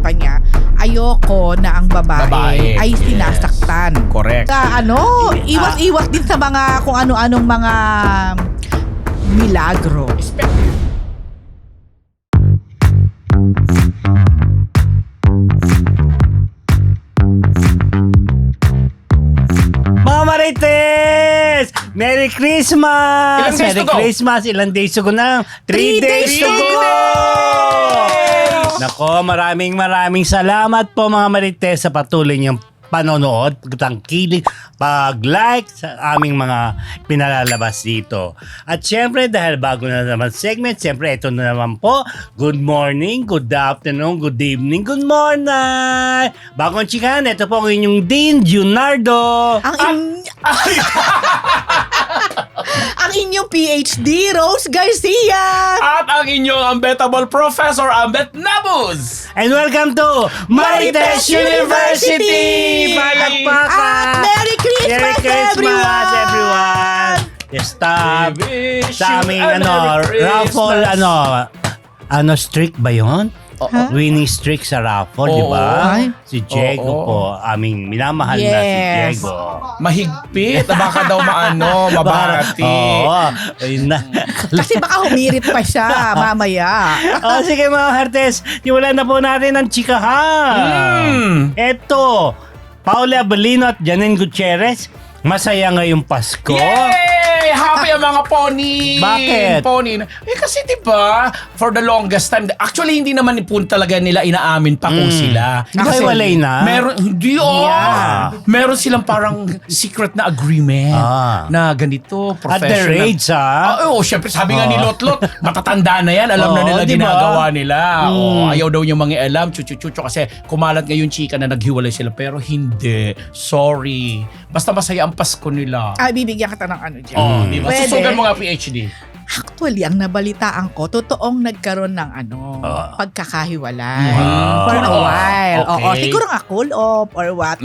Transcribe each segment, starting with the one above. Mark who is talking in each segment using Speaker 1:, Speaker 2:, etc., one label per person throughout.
Speaker 1: pa niya, ayoko na ang babae ay sinasaktan.
Speaker 2: Correct.
Speaker 1: Iwas-iwas din sa mga kung ano-anong mga milagro.
Speaker 3: Mga Marites! Merry Christmas!
Speaker 2: Ilang days to go?
Speaker 3: Christmas! Ilang days to go na? 3 days to go! Nako, maraming salamat po mga Marites sa patuloy niyong panonood, pagtangkilik, pag-like sa aming mga pinalalabas dito. At syempre, dahil bago na naman segment, syempre ito na naman po, good morning, good afternoon, good evening, good morning! Bagong chikahan, ito po ang inyong Dean Junardo.
Speaker 1: Ang inyong PhD, Rose Garcia.
Speaker 2: At ang inyong unbettable Professor Ambet Nabuz.
Speaker 3: And welcome to Marites University! Palakpakan!
Speaker 1: Merry Christmas,
Speaker 3: everyone! Stop! Sa aming raffle, streak ba yun? Winning streak sa raffle, di ba?
Speaker 1: Ay.
Speaker 3: Si Diego po, aming minamahal na si Diego.
Speaker 2: Mahigpit. Baka daw mabati.
Speaker 3: Oo. Ayun na.
Speaker 1: Kasi baka humirit pa siya mamaya.
Speaker 3: Sige mga Hartes, niwala na po natin ang chikahan. Eto, Paula Abelino at Janine Gutierrez, masaya ngayong Pasko.
Speaker 2: Yay! Happy ang mga pony.
Speaker 3: Bakit?
Speaker 2: Pony. Kasi diba, for the longest time, actually hindi naman po talaga nila inaamin pa kung sila.
Speaker 3: Nakahiwalay na?
Speaker 2: Hindi Meron silang parang secret na agreement na ganito,
Speaker 3: At their
Speaker 2: professional.
Speaker 3: age,
Speaker 2: Syempre sabi nga ni Lotlot, matatanda na yan, alam na nila
Speaker 3: diba?
Speaker 2: ginagawa nila. Ayaw daw yung mga alam, chuchu-chuchu kasi kumalat ngayon chika na naghiwalay sila. Pero hindi. Sorry. Basta masaya ang Pasko nila.
Speaker 1: Bibigyan kita ng ano dyan.
Speaker 2: Diba?
Speaker 1: Pwede.
Speaker 2: Susugan mo nga PhD.
Speaker 1: Actually, ang nabalitaan ko, totoong nagkaroon ng pagkakahiwalay.
Speaker 3: Wow.
Speaker 1: For a while.
Speaker 2: Okay.
Speaker 1: Oo, siguro nga cool off or what.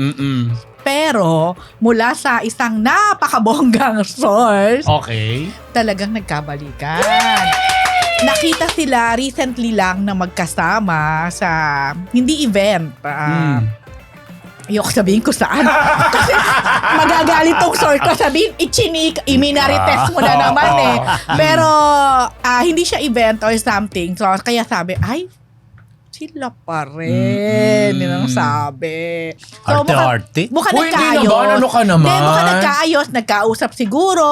Speaker 1: Pero, mula sa isang napakabonggang source,
Speaker 2: Okay.
Speaker 1: talagang nagkabalikan. Nakita sila recently lang na magkasama sa, hindi event, ayoko sabihin ko saan. Kasi magagalit tong source ko. Sabihin, iminarites mo na naman eh. Pero hindi siya event or something. So kaya sabi, ay, sila pa rin. Yun ang sabi. So,
Speaker 3: Arte-arte?
Speaker 1: Mukha
Speaker 2: Uy, hindi
Speaker 1: nagkaayos.
Speaker 2: naman. Ano ka naman?
Speaker 1: Hindi, mukha nagkaayos. Nagkausap siguro.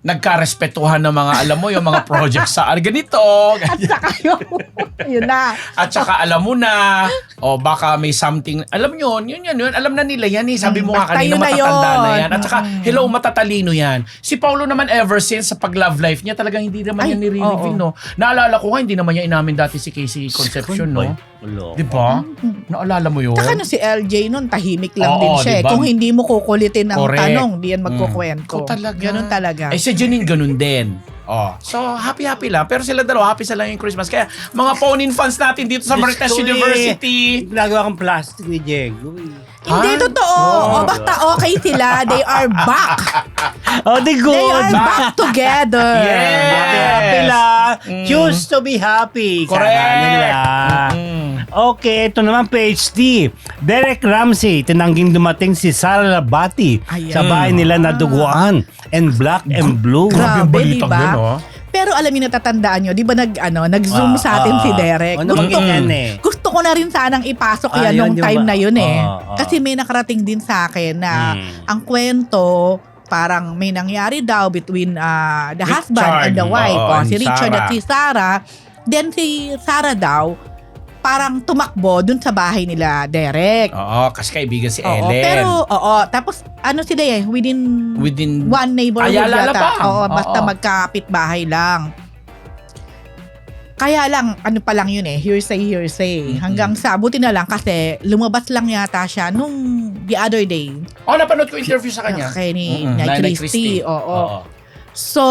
Speaker 2: Nagkarespetuhan ng mga, alam mo, yung mga projects sa ganito.
Speaker 1: At saka yun na.
Speaker 2: At saka alam mo na, baka may something, alam nyo, yun. Alam na nila yan eh. Sabi mo nga
Speaker 1: basta
Speaker 2: kanina,
Speaker 1: yun na
Speaker 2: matatanda
Speaker 1: yun.
Speaker 2: na yan. At saka, hello, matatalino yan. Si Paulo naman ever since sa pag-love life niya, talagang hindi naman
Speaker 1: Ay,
Speaker 2: yan nire-reveal, no? Naalala ko nga, hindi naman niya inamin dati si Casey Concepcion, no? Di ba? Naalala mo yun?
Speaker 1: Saka na si LJ nun, tahimik lang
Speaker 2: Oo,
Speaker 1: din siya.
Speaker 2: diba?
Speaker 1: Kung hindi mo kukulitin ang
Speaker 2: Correct.
Speaker 1: tanong, di yan magkukwento.
Speaker 2: Talaga.
Speaker 1: Ganun talaga.
Speaker 2: Si Janine ganun din. So, happy lang. Pero sila dalawa, happy sila yung Christmas. Kaya, mga Ponin fans natin dito sa Marites University.
Speaker 3: Ginagawa kang plastic ni Diego.
Speaker 1: Hindi totoo. Basta okay sila. They are back.
Speaker 3: They
Speaker 1: They
Speaker 3: good.
Speaker 1: are back together.
Speaker 2: Yes.
Speaker 3: Happy lang. Choose to be happy.
Speaker 2: Correct.
Speaker 3: Sabi nila. Okay, ito naman PhD. Derek Ramsey, tinangging dumating si Sara Labati
Speaker 1: Ayan.
Speaker 3: sa bahay nila na duguan and black and blue.
Speaker 1: Grabe,
Speaker 2: balitang
Speaker 1: diba?
Speaker 2: yun, oh.
Speaker 1: Pero alam niyo, natatandaan nyo, di ba nag-zoom sa atin si Derek?
Speaker 3: Ano yan eh?
Speaker 1: Gusto ko na rin sanang ipasok yan
Speaker 3: Yun
Speaker 1: nung
Speaker 3: yung
Speaker 1: time
Speaker 3: ba?
Speaker 1: na yun eh.
Speaker 3: Oo.
Speaker 1: Kasi may nakarating din sa akin na ang kwento, parang may nangyari daw between the husband and the wife.
Speaker 2: Oo,
Speaker 1: Si
Speaker 2: and
Speaker 1: Richard
Speaker 2: Sarah.
Speaker 1: at si Sarah. Then si Sarah daw, parang tumakbo dun sa bahay nila Derek.
Speaker 2: Oo, kasi kaibigan si
Speaker 1: Oo,
Speaker 2: Ellen.
Speaker 1: pero, tapos ano sila within one neighborhood
Speaker 2: Ayala
Speaker 1: yata.
Speaker 2: lang.
Speaker 1: Oo, basta
Speaker 2: Oo.
Speaker 1: magkapit bahay lang. Kaya lang, ano pa lang yun hearsay. Hanggang sa, buti na lang kasi lumabas lang yata siya nung the other day.
Speaker 2: Napanood ko interview sa kanya.
Speaker 1: Kay ni
Speaker 2: Nanay
Speaker 1: Christy. Oo.
Speaker 2: Oo.
Speaker 1: So,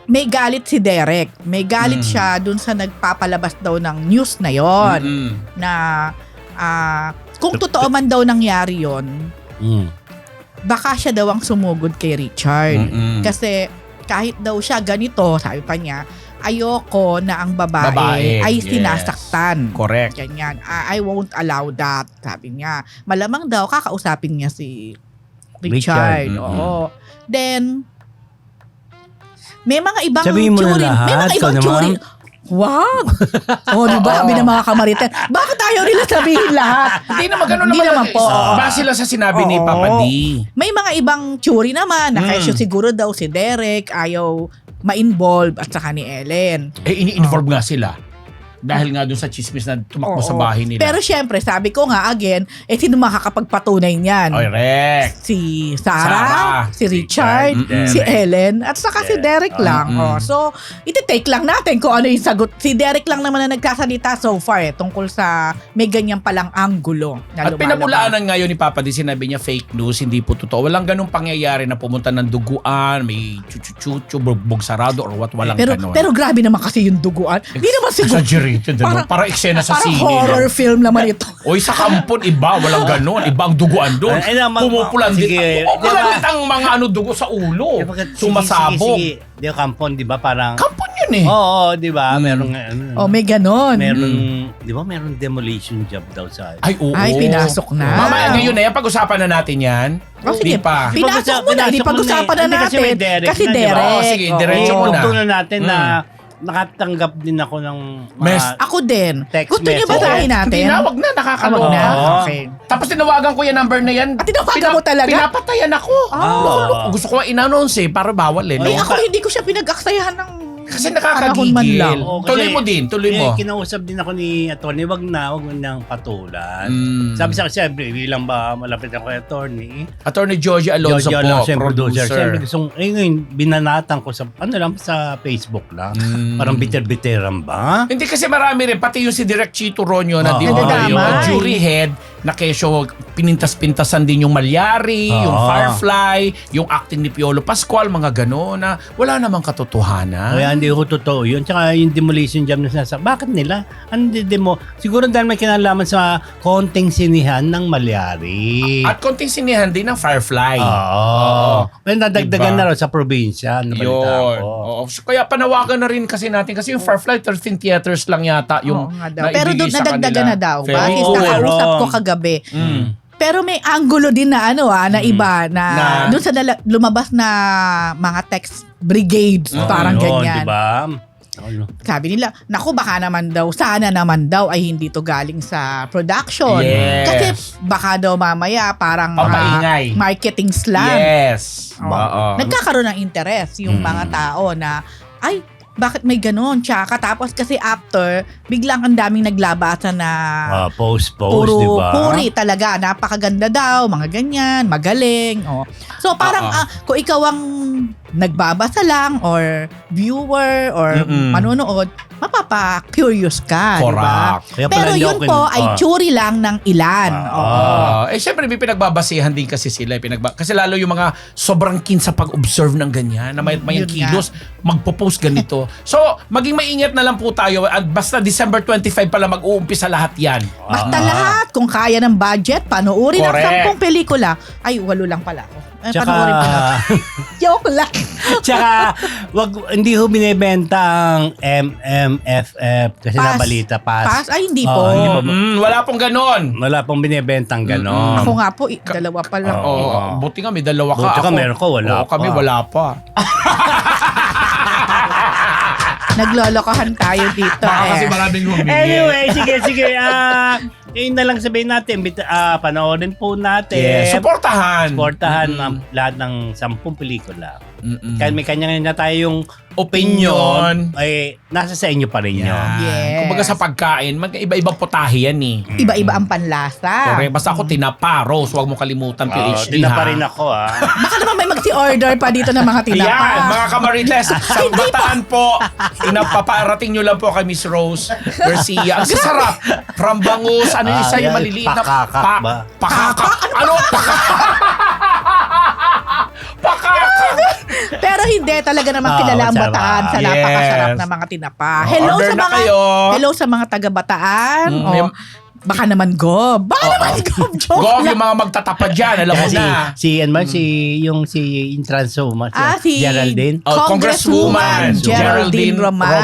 Speaker 1: may galit si Derek. May galit siya dun sa nagpapalabas daw ng news na yon na kung totoo man daw nangyari yon, baka siya daw ang sumugod kay Richard. Kasi kahit daw siya ganito, sabi pa niya, ayoko na ang babae ay
Speaker 2: yes.
Speaker 1: sinasaktan.
Speaker 2: Correct.
Speaker 1: Ganyan. I won't allow that. Sabi niya. Malamang daw, kakausapin niya si Richard.
Speaker 3: Richard,
Speaker 1: Oo. Then, may mga ibang
Speaker 3: Sabihin mo na
Speaker 1: tsuri.
Speaker 3: lahat,
Speaker 1: May mga
Speaker 3: ikaw
Speaker 1: ibang
Speaker 3: naman.
Speaker 1: tsuri. Wag! O, diba? Kami ng mga kamarites. Bakit ayaw nila sabihin lahat?
Speaker 2: Hindi naman ganun
Speaker 1: Hindi naman po.
Speaker 2: Base lang sa sinabi ni
Speaker 1: Oo.
Speaker 2: Papa D.
Speaker 1: May mga ibang tsuri naman na kesyo siguro daw si Derek ayaw ma-involve at saka ni Ellen.
Speaker 2: Ini-involve nga sila. Dahil nga dun sa chismis na tumakbo sa bahay nila.
Speaker 1: Pero syempre, sabi ko nga again, sino makakapagpatunay niyan?
Speaker 2: Correct.
Speaker 1: Si Sarah, si Richard,
Speaker 2: Richard,
Speaker 1: si Ellen, at saka si Derek lang. So, iti-take lang natin kung ano yung sagot. Si Derek lang naman na nagkasalita so far tungkol sa may ganyan palang anggulo na
Speaker 2: At
Speaker 1: lumalabas.
Speaker 2: pinamulaanan ngayon ni Papa D, sinabi niya fake news, hindi po totoo. Walang ganung pangyayari na pumunta ng duguan, may chuchu-chuchu, bugbog sarado or what, walang ganon.
Speaker 1: Pero grabe naman kasi yung duguan. Hindi naman siguro.
Speaker 2: Exaggerated, ano? Para eksena sa
Speaker 1: Parang
Speaker 2: sine.
Speaker 1: horror film naman ito.
Speaker 2: Oy, sa kampon, iba, walang ganon. Iba ang duguan doon.
Speaker 3: Ay, naman,
Speaker 2: Pumupulandit.
Speaker 3: sige.
Speaker 2: Pumupulandit ang mga dugo sa ulo. Sumasabog.
Speaker 3: Sige. Di ba, kampon, di ba? Parang...
Speaker 2: Kampon yun eh.
Speaker 3: Oo, di ba? Meron nga,
Speaker 1: May ganon.
Speaker 3: meron, di ba meron demolition job daw sa...
Speaker 2: Ay, oo.
Speaker 1: Ay, pinasok na.
Speaker 2: Mamaya ngayon na yan, pag-usapan na natin yan.
Speaker 1: Sige,
Speaker 2: Hindi pa.
Speaker 1: pinasok mo na, di pag-usapan na
Speaker 3: Hindi, kasi
Speaker 1: natin.
Speaker 3: may Derek
Speaker 1: Kasi
Speaker 3: na, di ba?
Speaker 1: Derek.
Speaker 2: Oo, sige, diretso mo na.
Speaker 3: Tugtong natin na nakatanggap din ako ng mga...
Speaker 1: Ako din.
Speaker 3: Text
Speaker 1: Gusto niyo
Speaker 3: message.
Speaker 1: basahin natin?
Speaker 2: Hindi na, wag na, nakakaloka.
Speaker 1: Wag na?
Speaker 3: Oo.
Speaker 1: Okay.
Speaker 2: Tapos tinawagan ko yung number na yan.
Speaker 1: At tinawagan mo talaga?
Speaker 2: Pinapatayan ako. Gusto ko in-announce eh, para bawal eh.
Speaker 1: Ay,
Speaker 2: No?
Speaker 1: ako hindi ko siya pinag-aksayahan ng
Speaker 2: Kasi
Speaker 1: panahon man lang.
Speaker 2: nakakagigil.
Speaker 3: Oo, kasi
Speaker 2: Tuloy mo din, tuloy mo.
Speaker 3: Kinausap din ako ni attorney, wag mo nang patulan.
Speaker 2: Mm.
Speaker 3: Sabi sa akin, siyempre, bilang ba malapit ako kay attorney,
Speaker 2: Attorney Georgie Alonso
Speaker 3: Jojo
Speaker 2: po,
Speaker 3: Alonso, yung producer.
Speaker 2: producer.
Speaker 3: Siyempre, gustong, ngayon, binanatan ko sa, sa Facebook lang. Parang bitter-bitteran ba?
Speaker 2: Hindi kasi marami rin, pati yung si Direk Chito Ronyo na di
Speaker 1: Nadadamay.
Speaker 2: yung jury head na kesyo pinintas-pintasan din yung Malyari, yung Firefly, yung acting ni Piolo Pascual, mga gano'n na wala namang katotohanan.
Speaker 3: Kaya hindi ko totoo yun. Tsaka yung demolition job na sinasabi, bakit nila? Ano demo? Siguro dahil may kinalaman sa konting sinihan ng Malyari.
Speaker 2: At konting sinihan din ng Firefly.
Speaker 3: Oo. May nadagdagan
Speaker 2: Diba?
Speaker 3: na raw sa probinsya. Nabalita
Speaker 2: Yun.
Speaker 3: ko.
Speaker 2: Oo. So, kaya panawagan na rin kasi natin kasi yung Firefly 13 theaters lang yata yung
Speaker 1: Oo nga daw. Pero doon
Speaker 2: naibigay sa
Speaker 1: nadagdagan
Speaker 2: kanila.
Speaker 1: na daw.
Speaker 2: Very
Speaker 1: Bakit
Speaker 2: good.
Speaker 1: nakausap ko kagabi. Pero may angulo din na na iba na doon sa lumabas na mga text brigades, parang
Speaker 3: Yun,
Speaker 1: ganyan.
Speaker 3: Diba? Ano?
Speaker 1: Sabi nila, naku baka naman daw, sana naman daw ay hindi to galing sa production.
Speaker 2: Yes.
Speaker 1: Kasi baka daw mamaya parang
Speaker 2: Pampaingay.
Speaker 1: marketing slam.
Speaker 2: Yes.
Speaker 1: Oo.
Speaker 2: Oo.
Speaker 1: Nagkakaroon ng interest yung mga tao na, ay, bakit may ganun? Tsaka tapos kasi after, biglang ang daming naglabasan na
Speaker 3: Post,
Speaker 1: puro
Speaker 3: diba?
Speaker 1: puri talaga. Napakaganda daw, mga ganyan, magaling. Oh. So parang kung ikaw ang nagbabasa lang or viewer or manonood, mapapa-curious ka. Diba?
Speaker 2: Correct.
Speaker 3: Kaya pala
Speaker 1: Pero
Speaker 3: hindi
Speaker 1: yun
Speaker 3: ako
Speaker 1: po ay tsuri lang ng ilan. Oo.
Speaker 2: Syempre may pinagbabasihan din kasi sila. Kasi lalo yung mga sobrang keen sa pag-observe ng ganyan, na may
Speaker 1: Yun
Speaker 2: kilos, magpo-post ganito. So, maging maingat na lang po tayo. At basta December 25 pala mag-uumpisa lahat yan.
Speaker 1: Basta lahat, kung kaya ng budget, panoorin ang
Speaker 2: Correct.
Speaker 1: 10 pelikula. Ay, 8 lang pala ako.
Speaker 3: Tsaka,
Speaker 1: Panoorin pala. Joke lang.
Speaker 3: tsaka, hindi ho binibenta ang MMFF kasi nabalita
Speaker 1: Pass? Ay, hindi
Speaker 3: Oo,
Speaker 1: po.
Speaker 3: hindi po.
Speaker 2: Wala pong ganon.
Speaker 3: Wala pong binibentang ganon.
Speaker 1: Ako nga po, dalawa pa lang.
Speaker 2: Oo. Buti nga may dalawa ka.
Speaker 3: Buti ka,
Speaker 2: Ako-
Speaker 3: meron ka, wala
Speaker 2: Oo, kami
Speaker 3: pa.
Speaker 2: wala pa.
Speaker 1: Naglolokohan tayo dito
Speaker 2: maraming humingi.
Speaker 3: Anyway, sige. Yun na lang sabihin natin. Panoorin po natin.
Speaker 2: Yes. Supportahan.
Speaker 3: Supportahan lahat ng 10 pelikula. Kahit may kanya-kanya tayong
Speaker 2: Opinion.
Speaker 3: ay nasa sa inyo pa rin yun.
Speaker 1: Yes.
Speaker 2: Kumbaga sa pagkain, iba-ibang putahe yan eh.
Speaker 1: Iba-iba ang panlasa.
Speaker 2: Correct. Basta ako tinapa, Rose. Huwag mo kalimutan PhD
Speaker 3: Tinapa
Speaker 2: ha.
Speaker 3: rin ako
Speaker 1: Baka naman may magsi-order pa dito ng mga tinapa.
Speaker 2: Yan, mga kamarites, sa bataan po, pinapaparating nyo lang po kay Miss Rose Garcia. Ang sasarap. From bangus, ano yung isa yung
Speaker 3: yan,
Speaker 2: maliliit na
Speaker 3: pakakak ba?
Speaker 2: Pakakak. Ano? Pakakak.
Speaker 1: Pero Pero hindi talaga naman kilala ang
Speaker 3: masarap.
Speaker 1: Bataan sa
Speaker 2: Yes.
Speaker 1: napakasarap na mga tinapa. Hello
Speaker 2: Order
Speaker 1: sa
Speaker 2: na
Speaker 1: mga
Speaker 2: kayo.
Speaker 1: Hello sa mga taga Bataan.
Speaker 2: May-
Speaker 1: Baka naman Gob. Baka naman Gob. Joke
Speaker 2: Gov,
Speaker 1: lang.
Speaker 2: yung mga magtatapad dyan, alam mo
Speaker 3: Kasi
Speaker 2: na.
Speaker 3: si Intranso,
Speaker 1: Si
Speaker 3: Geraldine.
Speaker 1: Congresswoman Geraldine Roman.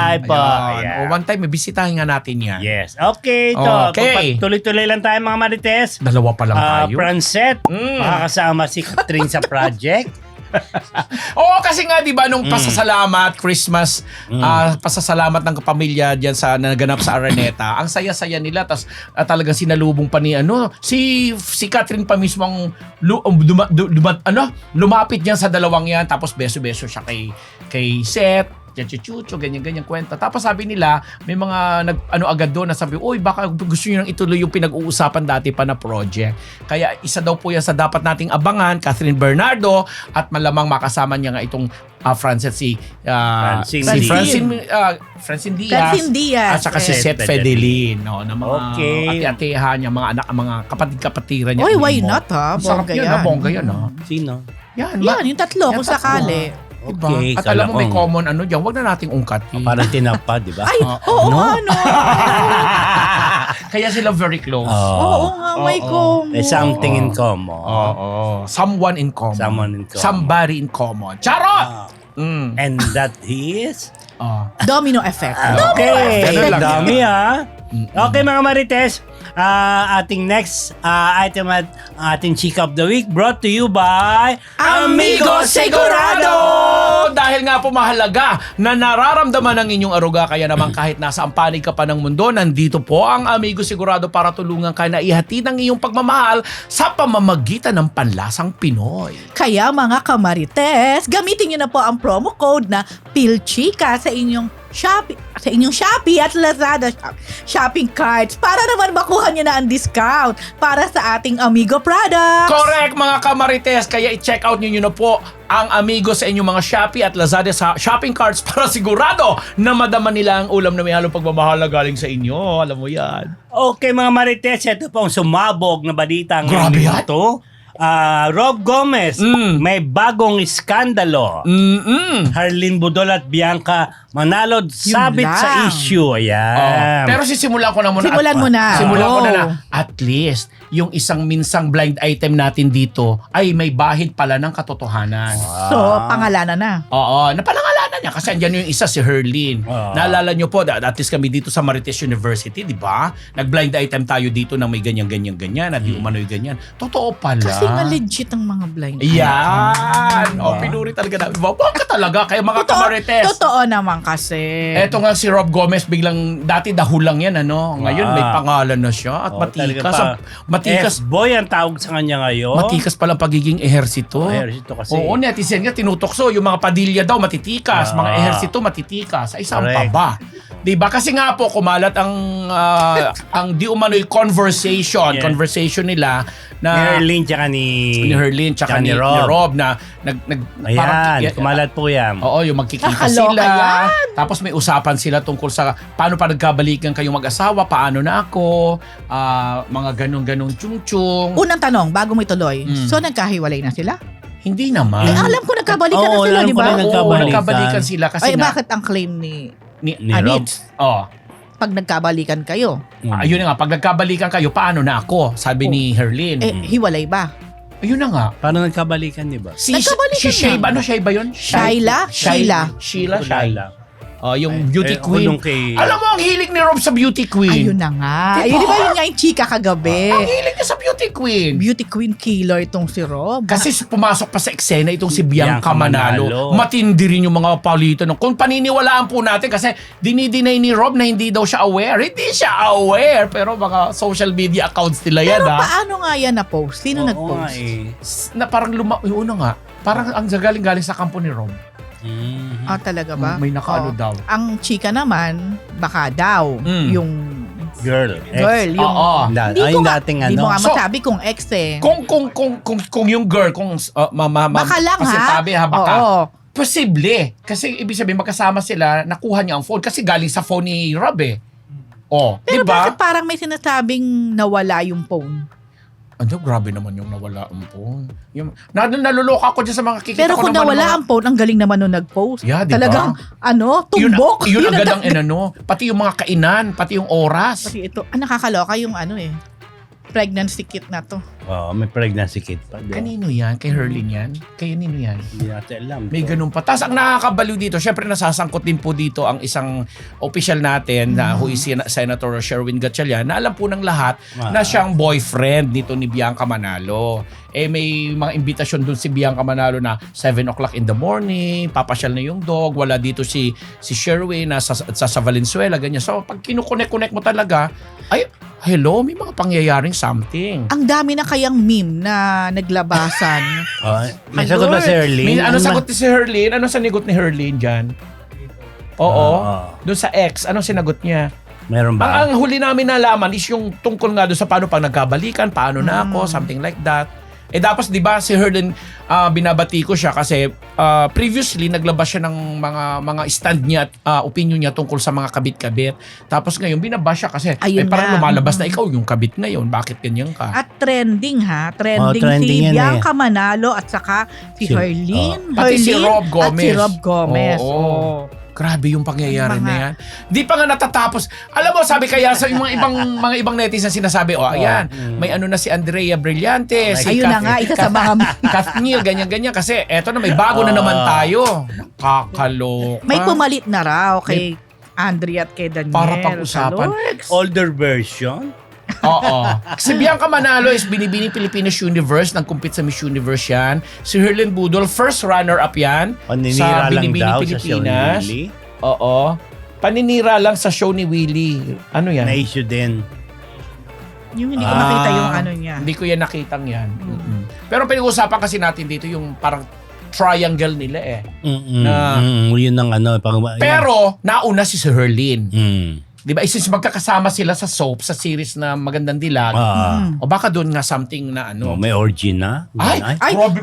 Speaker 3: Ay, po.
Speaker 2: Ayan.
Speaker 3: Ayan.
Speaker 2: O, one time, may bisitahin nga natin yan.
Speaker 3: Yes. Okay, ito.
Speaker 2: Okay.
Speaker 3: Tuloy-tuloy lang tayo mga Marites.
Speaker 2: Dalawa pa lang tayo.
Speaker 3: Francet, makakasama si Catherine sa project.
Speaker 2: Oo, kasi nga, di ba, nung pasasalamat, Christmas, pasasalamat ng kapamilya diyan sa naganap sa Araneta, ang saya-saya nila, tas talagang sinalubong pa ni, si Catherine pa mismo ang lumapit niyan sa dalawang yan, tapos beso-beso siya kay Seth, chucho, ganyan-ganyan kwenta. Tapos sabi nila, may mga agad doon na sabi, uy, baka gusto nyo nang ituloy yung pinag-uusapan dati pa na project. Kaya isa daw po yan sa dapat nating abangan, Catherine Bernardo, at malamang makasama niya nga itong Francine Diaz, at saka si Seth Fedelin, no, na mga ati-atihan niya, mga anak, mga kapatid-kapatiran niya.
Speaker 1: Oy, why not ha?
Speaker 2: Sarap
Speaker 1: Bongga
Speaker 2: yun,
Speaker 1: yan.
Speaker 2: bongga yan, ha?
Speaker 3: Sino?
Speaker 2: Yan,
Speaker 1: Yan, yung tatlo kung sakali.
Speaker 2: Diba?
Speaker 3: Okay,
Speaker 2: At alam mo, may
Speaker 3: kalakong.
Speaker 2: common dyan, wag na nating ungkatin.
Speaker 3: Parang tinapa, di ba?
Speaker 1: Ay, oo nga, no.
Speaker 2: Kaya sila very close.
Speaker 1: Oo nga, may common.
Speaker 3: There's something in common.
Speaker 2: Someone in common.
Speaker 3: Someone in common.
Speaker 2: Somebody in common. Charot!
Speaker 3: And that is...
Speaker 1: Domino effect.
Speaker 3: Okay.
Speaker 2: Ganun lang
Speaker 3: Dami Okay mga Marites, ating next item at ating Chika of the Week brought to you by
Speaker 2: Amigo Sigurado! Dahil nga po mahalaga na nararamdaman ng inyong aruga, kaya naman kahit nasa ang panig ka pa ng mundo, nandito po ang Amigo Sigurado para tulungan ka na ihatid ang iyong pagmamahal sa pamamagitan ng panlasang Pinoy.
Speaker 1: Kaya mga kamarites, gamitin nyo na po ang promo code na PILCHICA sa inyong Shopee at Lazada shopping carts para naman makuha nyo na ang discount para sa ating Amigo products.
Speaker 2: Correct mga kamarites, kaya i-check out niyo na po ang Amigo sa inyong mga Shopee at Lazada sa shopping carts para sigurado na madama nila ang ulam na may halong pagmamahal na galing sa inyo. Alam mo yan.
Speaker 3: Okay mga Marites, ito pong sumabog na balita
Speaker 2: Grabe yan.
Speaker 3: ito. Rob Gomez, may bagong iskandalo. Harleen Budol at Bianca Manalo sabit
Speaker 1: lang.
Speaker 3: sa issue. Ayan.
Speaker 2: Pero sisimulan ko na muna.
Speaker 1: Simulan mo na.
Speaker 2: Simulan ko na
Speaker 1: Oh.
Speaker 2: na. At least, yung isang minsang blind item natin dito ay may bahid pala ng katotohanan.
Speaker 1: So, pangalanan na.
Speaker 2: Oo, napalangalanan niya kasi andyan yung isa si Herlin. Naalala niyo po, at least kami dito sa Marites University, di ba? Nag-blind item tayo dito na may ganyan, at di umano'y ganyan. Totoo pala.
Speaker 1: Kasi nga legit ang mga blind.
Speaker 2: Yan! Pinuri talaga namin. Wag ka talaga, kaya mga kamarites.
Speaker 1: Totoo naman kasi.
Speaker 2: Eto nga si Rob Gomez, biglang, dati dahulang yan, Ngayon may pangalan na siya at matikas.
Speaker 3: F-boy ang tawag sa kanya ngayon.
Speaker 2: Matikas palang pagiging ehersito.
Speaker 3: Ehersito kasi.
Speaker 2: Oo, netizen nga tinutokso. Yung mga Padilla daw matitikas. Mga ehersito matitikas. Ay, saan pa
Speaker 3: Correct.
Speaker 2: ba? Diba? Kasi nga po, kumalat ang di umano'y conversation nila na
Speaker 3: Ni Herlin tsaka ni
Speaker 2: Herlin tsaka ni Rob na
Speaker 3: Ayan, kumalat po yan.
Speaker 2: Oo, yung magkikita
Speaker 1: Nakakaloka
Speaker 2: sila.
Speaker 1: yan.
Speaker 2: Tapos may usapan sila tungkol sa paano pa nagkabalikan kayong mag-asawa, paano na ako, mga ganong-ganong chung-chung.
Speaker 1: Unang tanong, bago mo ituloy. So, nagkahiwalay na sila?
Speaker 2: Hindi naman.
Speaker 1: Alam ko nagkabalikan na
Speaker 3: Oo,
Speaker 1: sila,
Speaker 3: alam
Speaker 1: di
Speaker 3: ko
Speaker 1: ba?
Speaker 3: na
Speaker 2: Oo,
Speaker 3: nagkabalikan.
Speaker 2: nagkabalikan sila kasi
Speaker 1: Ay, bakit ang claim ni
Speaker 3: Ni
Speaker 1: Anits?
Speaker 2: Oh.
Speaker 1: Pag nagkabalikan kayo,
Speaker 2: Ayun na nga, pag nagkabalikan kayo, paano na ako? Sabi ni Herlin.
Speaker 1: hiwalay ba?
Speaker 2: Ayun na nga.
Speaker 3: Paano nagkabalikan, di ba?
Speaker 1: Nagkabalikan
Speaker 2: Si Shay,
Speaker 1: na.
Speaker 2: ano Shay ba yun?
Speaker 1: Shaila? Sheila.
Speaker 2: Sheila, Shay. Yung
Speaker 3: Ay,
Speaker 2: beauty queen.
Speaker 3: ulong kay-
Speaker 2: Alam mo, ang hilig ni Rob sa beauty queen.
Speaker 1: Ayun na nga.
Speaker 2: Diba?
Speaker 1: Ayun, di ba yun nga yung chika kagabi?
Speaker 2: Ang hilig niya sa beauty queen.
Speaker 1: Beauty queen killer itong si Rob.
Speaker 2: Kasi pumasok pa sa eksena itong si Bianca
Speaker 3: Bianca
Speaker 2: Manalo.
Speaker 3: Manalo.
Speaker 2: Matindi rin yung mga palitan. Kung paniniwalaan po natin kasi dinideny ni Rob na hindi daw siya aware. Hindi siya aware. Pero mga social media accounts nila yan.
Speaker 1: Pero paano nga yan na-post? Sino
Speaker 3: Oo
Speaker 1: nag-post?
Speaker 3: nga eh.
Speaker 2: Na parang yung una nga. Parang ang galing-galing sa kampo ni Rob.
Speaker 1: Ah, talaga ba?
Speaker 2: May nakaano daw.
Speaker 1: Ang chika naman, baka daw, yung
Speaker 3: Girl.
Speaker 1: girl, yung...
Speaker 2: Oo.
Speaker 1: Hindi
Speaker 3: Ay,
Speaker 1: ko nga,
Speaker 3: dating
Speaker 1: hindi mo
Speaker 3: ano.
Speaker 1: nga
Speaker 2: So,
Speaker 1: masabi kung ex eh.
Speaker 2: Kung yung girl, kung
Speaker 1: Baka lang ha.
Speaker 2: pasintabi, baka.
Speaker 1: Oo.
Speaker 2: Posible. Kasi ibig sabihin magkasama sila, nakuha niya ang phone kasi galing sa phone ni Rob eh. Oh,
Speaker 1: Pero
Speaker 2: di ba?
Speaker 1: bakit parang may sinasabing nawala yung phone?
Speaker 2: Ano, grabe naman yung nawala ang phone. Yung, naluloka ako dyan sa mga kikita
Speaker 1: Pero
Speaker 2: ko
Speaker 1: kung
Speaker 2: naman.
Speaker 1: nawala ang phone, ang galing naman nung nag-post.
Speaker 2: Yeah, di ba?
Speaker 1: Talagang, tumbok.
Speaker 2: Yun agad ang
Speaker 1: ang
Speaker 2: inano. Pati yung mga kainan, pati yung oras.
Speaker 1: Kasi ito, nakakaloka yung pregnancy kit na to.
Speaker 3: Oo, may pregnancy kit pa.
Speaker 2: Kanino yan? Kay Herlin yan? Kay nino yan?
Speaker 3: Hindi natin alam.
Speaker 2: May ganun pa. Tapos ang nakakabaliw dito, syempre nasasangkot din po dito ang isang official natin na who is Senator Sherwin Gatchalian na alam po ng lahat na siyang boyfriend nito ni Bianca Manalo. May mga imbitasyon dun si Bianca Manalo na 7 o'clock in the morning, papasyal na yung dog, wala dito si Sherwin na sa Valenzuela, ganyan. So pag kinukonek-connect mo talaga, ay, hello, may mga pangyayaring something.
Speaker 1: Ang dami na kayang meme na naglabasan.
Speaker 3: May sagot ba si Herlin?
Speaker 2: Ano sagot ni si Herlin? Ano sinagot ni Herlin dyan? Oo. Doon sa ex, anong sinagot niya?
Speaker 3: Meron ba?
Speaker 2: Ang huli namin nalaman is yung tungkol nga doon sa paano pag nagkabalikan, paano na ako, something like that. Tapos 'di ba si Herlin binabati ko siya kasi previously naglabas siya ng mga stand niya at opinion niya tungkol sa mga kabit-kabit. Tapos ngayon binabash siya kasi parang lumalabas na ikaw yung kabit ngayon. Bakit ganyan ka?
Speaker 1: At trending
Speaker 3: trending
Speaker 1: si
Speaker 3: yan
Speaker 1: Bianca Manalo at saka si Herlin.
Speaker 2: Pati si Rob Gomez.
Speaker 1: At si Rob Gomez.
Speaker 2: Oo. Grabe yung pangyayari na yan. Di pa nga natatapos. Alam mo, sabi kaya sa mga ibang netizen sinasabi, ayan, may ano na si Andrea Brillante, si
Speaker 1: ayun na nga, isa sa mga
Speaker 2: Kathniel, ganyan-ganyan. Kasi eto na, may bago na naman tayo. Nakakaloka.
Speaker 1: may pumalit na raw kay Andrea at kay Daniel.
Speaker 2: Para pag-usapan.
Speaker 3: Older version?
Speaker 2: Oo. Si Bianca Manalo is binibini Pilipinas Universe, nag-compete sa Miss Universe yan. Si Herlin Budol, first runner-up yan
Speaker 3: Paninira
Speaker 2: sa
Speaker 3: lang
Speaker 2: Binibini
Speaker 3: daw
Speaker 2: Pilipinas.
Speaker 3: sa show ni Willie?
Speaker 2: Oo. Paninira lang sa show ni Willie. Ano yan?
Speaker 3: Na-issue din.
Speaker 1: Yung hindi ko makita yung ano niya.
Speaker 2: Hindi ko yan nakitang yan. Pero pinag-usapan kasi natin dito yung parang triangle nila eh.
Speaker 3: Yun ang ano.
Speaker 2: Pero, nauna si Sir Herlin. Di ba? Since magkakasama sila sa soap, sa series na Magandang Dilag, o baka doon nga something na ano.
Speaker 3: May orgy na?
Speaker 2: Ay,